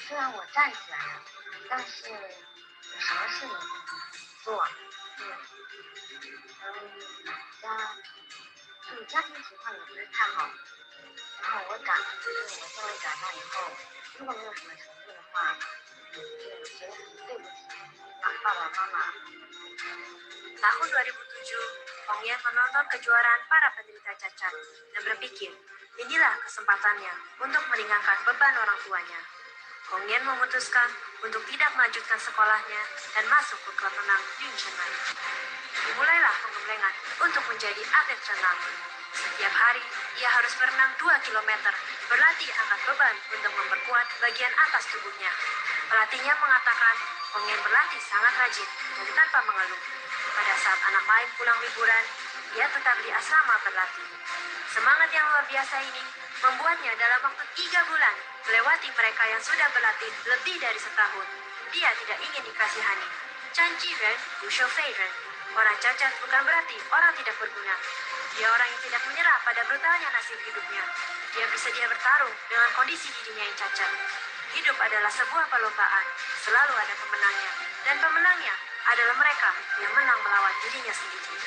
虽然我站起来了，但是有什么事没做？家庭情况也不是太好，然后我长稍微长大以后，如果没有什么成就的话，就觉得很对不起爸爸妈妈。 Tahun 2007, Hongyan menonton kejuaraan para penderita cacat dan berpikir, Inilah kesempatannya untuk meringankan beban orang tuanya. Hong Yan memutuskan untuk tidak melanjutkan sekolahnya dan masuk ke klub renang Yun Chennai. Dimulailah pengembangan untuk menjadi atlet renang. Setiap hari, ia harus berenang 2 kilometer, berlatih angkat beban untuk memperkuat bagian atas tubuhnya. Pelatihnya mengatakan, Hong Yan berlatih sangat rajin dan tanpa mengeluh. Pada saat anak lain pulang liburan, ia tetap di asrama berlatih. Semangat yang luar biasa ini membuatnya dalam waktu 3 bulan melewati mereka yang sudah berlatih lebih dari setahun. Dia tidak ingin dikasihani. Chan Ji-ren, Wu Shou-fei-ren. Orang cacat bukan berarti orang tidak berguna. Dia orang yang tidak menyerah pada brutalnya nasib hidupnya. Dia bersedia bertarung dengan kondisi dirinya yang cacat. Hidup adalah sebuah perlombaan. Selalu ada pemenangnya. Dan pemenangnya adalah mereka yang menang melawan dirinya sendiri.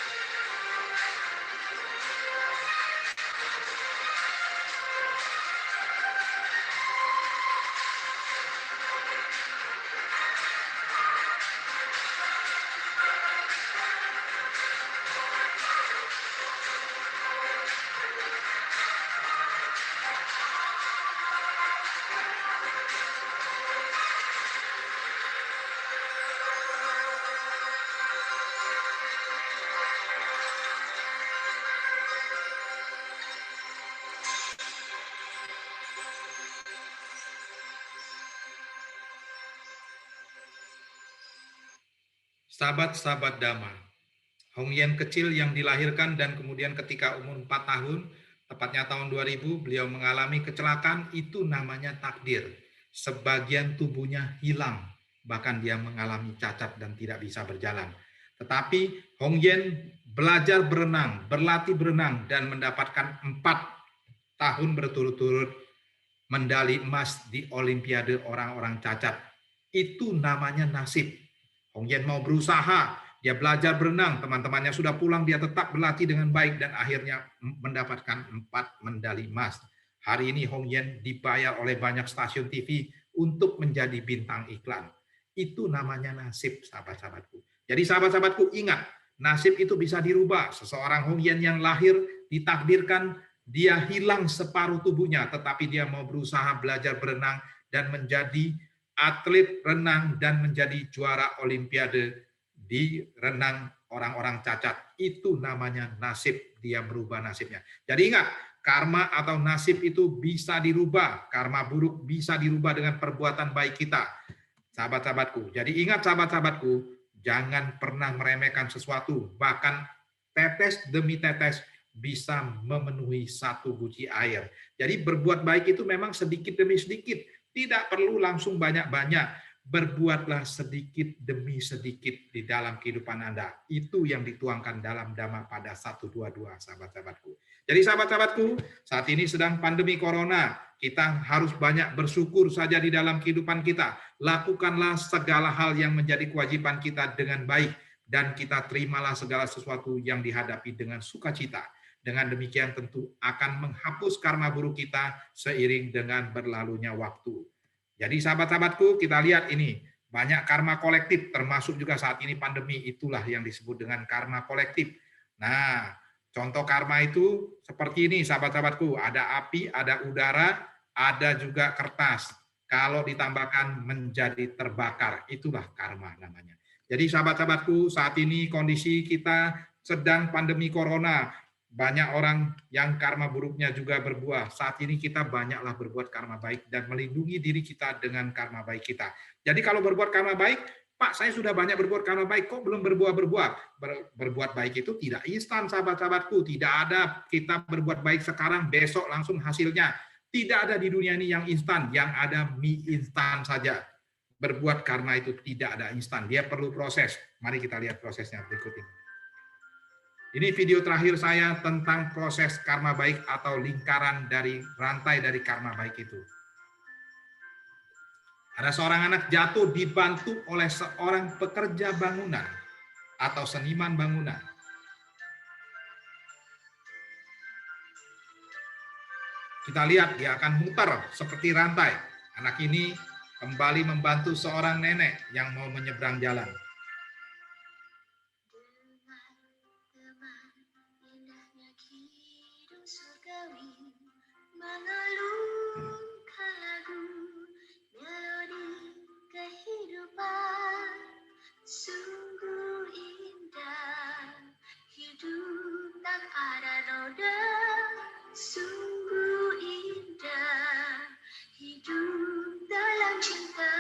Sahabat-sahabat Dhamma, Hong Yan kecil yang dilahirkan dan kemudian ketika umur 4 tahun, tepatnya tahun 2000, beliau mengalami kecelakaan, itu namanya takdir. Sebagian tubuhnya hilang, bahkan dia mengalami cacat dan tidak bisa berjalan. Tetapi Hong Yan belajar berenang, berlatih berenang, dan mendapatkan 4 tahun berturut-turut medali emas di Olimpiade orang-orang cacat. Itu namanya nasib. Hong Yan mau berusaha, dia belajar berenang, teman-temannya sudah pulang, dia tetap berlatih dengan baik dan akhirnya mendapatkan 4 medali emas. Hari ini Hong Yan dibayar oleh banyak stasiun TV untuk menjadi bintang iklan. Itu namanya nasib, sahabat-sahabatku. Jadi sahabat-sahabatku ingat, nasib itu bisa dirubah. Seseorang Hong Yan yang lahir ditakdirkan dia hilang separuh tubuhnya, tetapi dia mau berusaha belajar berenang dan menjadi atlet renang dan menjadi juara Olimpiade di renang orang-orang cacat. Itu namanya nasib, dia berubah nasibnya. Jadi ingat, karma atau nasib itu bisa dirubah. Karma buruk bisa dirubah dengan perbuatan baik kita. Sahabat-sahabatku, jadi ingat sahabat-sahabatku, jangan pernah meremehkan sesuatu. Bahkan tetes demi tetes bisa memenuhi 1 guci air. Jadi berbuat baik itu memang sedikit demi sedikit. Tidak perlu langsung banyak-banyak. Berbuatlah sedikit demi sedikit di dalam kehidupan Anda. Itu yang dituangkan dalam Dhammapada 122, sahabat-sahabatku. Jadi sahabat-sahabatku, saat ini sedang pandemi corona. Kita harus banyak bersyukur saja di dalam kehidupan kita. Lakukanlah segala hal yang menjadi kewajiban kita dengan baik. Dan kita terimalah segala sesuatu yang dihadapi dengan sukacita. Dengan demikian tentu akan menghapus karma buruk kita seiring dengan berlalunya waktu. Jadi sahabat-sahabatku, kita lihat ini, banyak karma kolektif, termasuk juga saat ini pandemi, itulah yang disebut dengan karma kolektif. Nah, contoh karma itu seperti ini sahabat-sahabatku, ada api, ada udara, ada juga kertas. Kalau ditambahkan menjadi terbakar, itulah karma namanya. Jadi sahabat-sahabatku, saat ini kondisi kita sedang pandemi corona. Banyak orang yang karma buruknya juga berbuah. Saat ini kita banyaklah berbuat karma baik dan melindungi diri kita dengan karma baik kita. Jadi kalau berbuat karma baik, Pak, saya sudah banyak berbuat karma baik, kok belum berbuah-berbuah? Berbuat baik itu tidak instan, sahabat-sahabatku. Tidak ada kita berbuat baik sekarang, besok langsung hasilnya. Tidak ada di dunia ini yang instan, yang ada mie instan saja. Berbuat karma itu tidak ada instan, dia perlu proses. Mari kita lihat prosesnya berikut ini. Ini video terakhir saya tentang proses karma baik atau lingkaran dari rantai dari karma baik itu. Ada seorang anak jatuh dibantu oleh seorang pekerja bangunan atau seniman bangunan. Kita lihat dia akan muter seperti rantai. Anak ini kembali membantu seorang nenek yang mau menyeberang jalan. mengeluhkan lagu melodi kehidupan. Sungguh indah hidup tak ada noda. Sungguh indah hidup dalam cinta.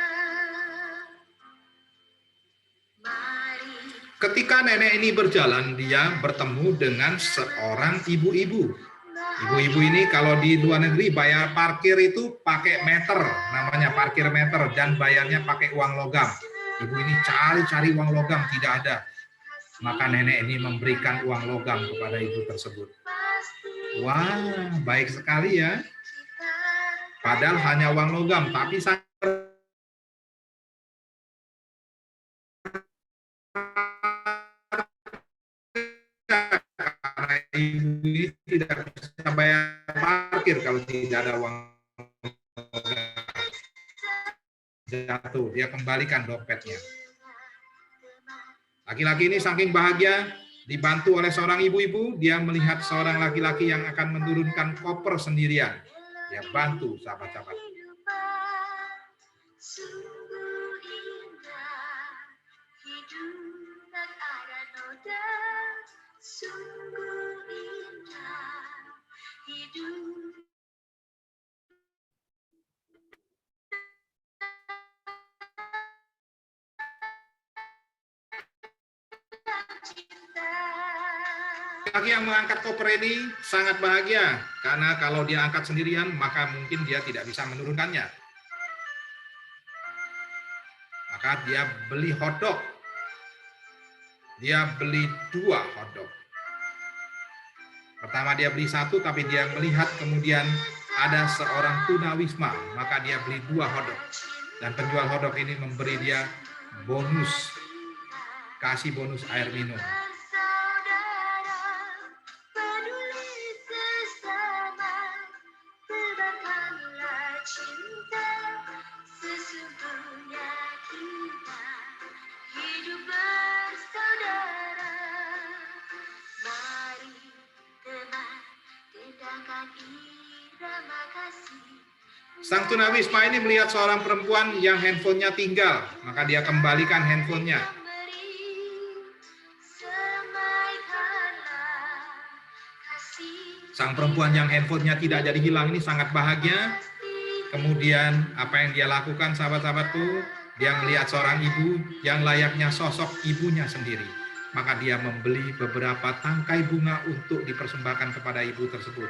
Mari Ketika nenek ini berjalan, dia bertemu dengan seorang ibu-ibu. Ibu-ibu ini kalau di luar negeri bayar parkir itu pakai meter, namanya parkir meter, dan bayarnya pakai uang logam. Ibu ini cari-cari uang logam, tidak ada. Maka nenek ini memberikan uang logam kepada ibu tersebut. Wah, baik sekali ya. Padahal hanya uang logam, tapi saya karena ibu ini tidak bisa bayar parkir kalau tidak ada uang jatuh, dia kembalikan dompetnya. Laki-laki ini saking bahagia dibantu oleh seorang ibu-ibu, dia melihat seorang laki-laki yang akan menurunkan koper sendirian. Dia bantu sahabat-sahabat. sungguh indah hidup tak ada noda. Sungguh indah hidup. Laki yang mengangkat koper ini sangat bahagia, karena kalau dia angkat sendirian, maka mungkin dia tidak bisa menurunkannya. Maka dia beli hotdog. Dia beli 2 hotdog. Pertama dia beli 1, tapi dia melihat kemudian ada seorang tunawisma, maka dia beli 2 hotdog. Dan penjual hotdog ini memberi dia bonus, kasih bonus air minum. Sang tunawisma ini melihat seorang perempuan yang handphonenya tinggal, maka dia kembalikan handphonenya. Sang perempuan yang handphonenya tidak jadi hilang ini sangat bahagia. Kemudian apa yang dia lakukan, sahabat-sahabatku? Dia melihat seorang ibu yang layaknya sosok ibunya sendiri. Maka dia membeli beberapa tangkai bunga untuk dipersembahkan kepada ibu tersebut.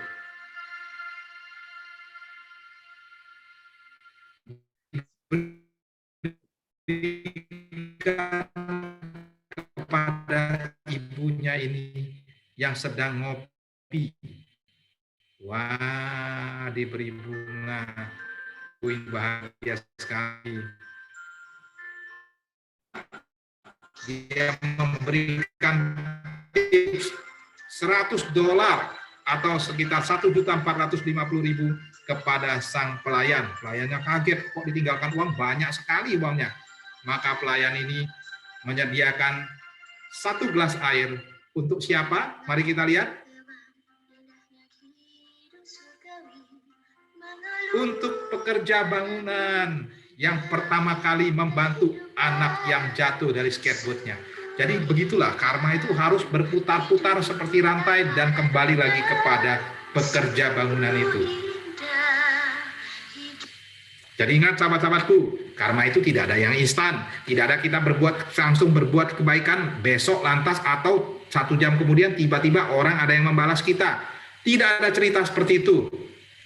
Kepada ibunya ini yang sedang ngopi. Wah, diberi bunga. Wih, bahagia sekali. Dia memberikan tips $100 atau sekitar 1.450.000 kepada sang pelayan. Pelayannya kaget, kok ditinggalkan uang banyak sekali uangnya. Maka pelayan ini menyediakan 1 gelas air untuk siapa? Mari kita lihat. Untuk pekerja bangunan yang pertama kali membantu anak yang jatuh dari skateboardnya. Jadi begitulah, karma itu harus berputar-putar seperti rantai dan kembali lagi kepada pekerja bangunan itu. Jadi ingat sahabat-sahabatku, karma itu tidak ada yang instan. Tidak ada kita langsung berbuat kebaikan besok lantas atau 1 jam kemudian tiba-tiba orang ada yang membalas kita. Tidak ada cerita seperti itu.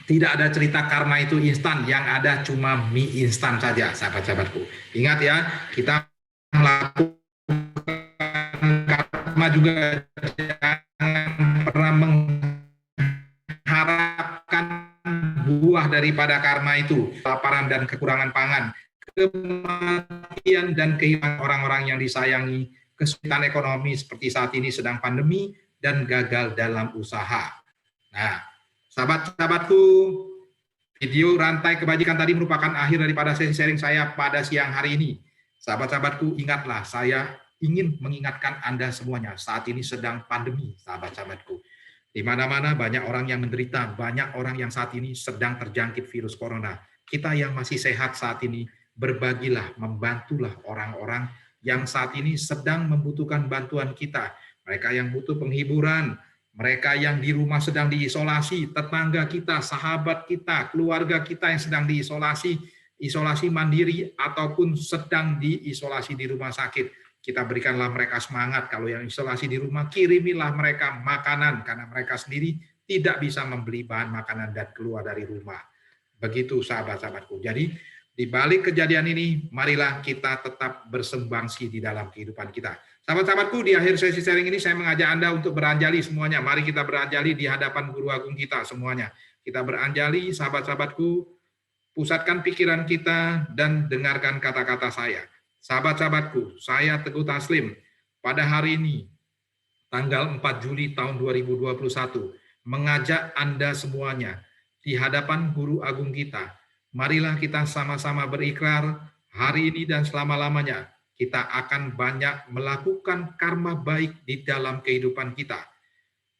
Tidak ada cerita karma itu instan, yang ada cuma mie instan saja, sahabat-sahabatku. Ingat ya, kita melakukan karma juga jangan pernah mengharapkan buah daripada karma itu. Kelaparan dan kekurangan pangan, kematian dan kehilangan orang-orang yang disayangi, kesulitan ekonomi seperti saat ini sedang pandemi, dan gagal dalam usaha. Nah, sahabat-sahabatku, video rantai kebajikan tadi merupakan akhir daripada sesi sharing saya pada siang hari ini. Sahabat-sahabatku, ingatlah, saya ingin mengingatkan Anda semuanya, saat ini sedang pandemi, sahabat-sahabatku. Di mana-mana banyak orang yang menderita, banyak orang yang saat ini sedang terjangkit virus corona. Kita yang masih sehat saat ini, berbagilah, membantulah orang-orang yang saat ini sedang membutuhkan bantuan kita. Mereka yang butuh penghiburan, mereka yang di rumah sedang diisolasi, tetangga kita, sahabat kita, keluarga kita yang sedang diisolasi, isolasi mandiri ataupun sedang diisolasi di rumah sakit. Kita berikanlah mereka semangat. Kalau yang isolasi di rumah, kirimilah mereka makanan karena mereka sendiri tidak bisa membeli bahan makanan dan keluar dari rumah. Begitu sahabat-sahabatku. Jadi di balik kejadian ini, marilah kita tetap bersumbangsi di dalam kehidupan kita. Sahabat-sahabatku, di akhir sesi sharing ini saya mengajak Anda untuk beranjali semuanya. Mari kita beranjali di hadapan Guru Agung kita semuanya. Kita beranjali, sahabat-sahabatku, pusatkan pikiran kita dan dengarkan kata-kata saya. Sahabat-sahabatku, saya Teguh Taslim, pada hari ini, tanggal 4 Juli tahun 2021, mengajak Anda semuanya di hadapan Guru Agung kita. Marilah kita sama-sama berikrar hari ini dan selama-lamanya kita akan banyak melakukan karma baik di dalam kehidupan kita.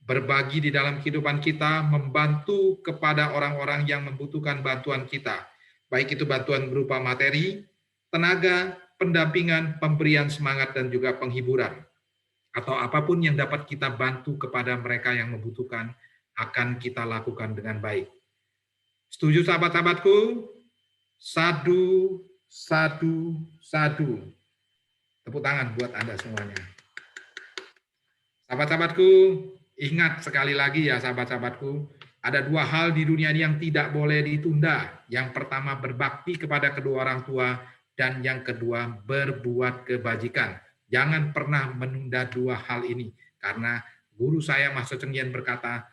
Berbagi di dalam kehidupan kita, membantu kepada orang-orang yang membutuhkan bantuan kita. Baik itu bantuan berupa materi, tenaga, pendampingan, pemberian semangat, dan juga penghiburan. Atau apapun yang dapat kita bantu kepada mereka yang membutuhkan, akan kita lakukan dengan baik. Setuju sahabat-sahabatku? Sadu, sadu, sadu. Tepuk tangan buat Anda semuanya. Sahabat-sahabatku, ingat sekali lagi ya sahabat-sahabatku, ada dua hal di dunia ini yang tidak boleh ditunda. Yang pertama, berbakti kepada kedua orang tua, dan yang kedua, berbuat kebajikan. Jangan pernah menunda dua hal ini, karena guru saya Master Cheng Yen berkata,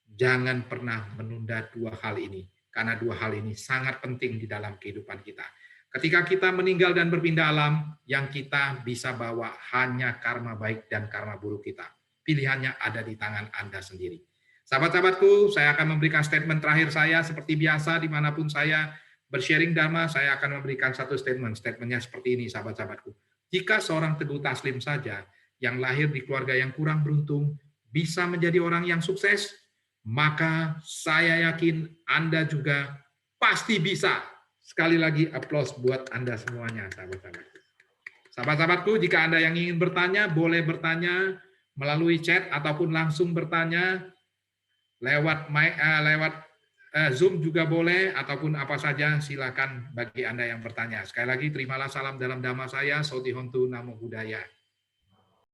jangan pernah menunda dua hal ini, karena dua hal ini sangat penting di dalam kehidupan kita. Ketika kita meninggal dan berpindah alam, yang kita bisa bawa hanya karma baik dan karma buruk kita. Pilihannya ada di tangan Anda sendiri. Sahabat-sahabatku, saya akan memberikan statement terakhir saya seperti biasa dimanapun saya bersharing Dharma, saya akan memberikan satu statement. Statementnya seperti ini, sahabat-sahabatku. Jika seorang Teguh Taslim saja yang lahir di keluarga yang kurang beruntung bisa menjadi orang yang sukses, maka saya yakin Anda juga pasti bisa. Sekali lagi aplaus buat Anda semuanya, sahabat-sahabatku. Sahabat-sahabatku, jika Anda yang ingin bertanya, boleh bertanya melalui chat ataupun langsung bertanya lewat Zoom juga boleh, ataupun apa saja, silakan bagi Anda yang bertanya. Sekali lagi, terimalah salam dalam dhamma saya, Soti Hontu Namo Buddhaya.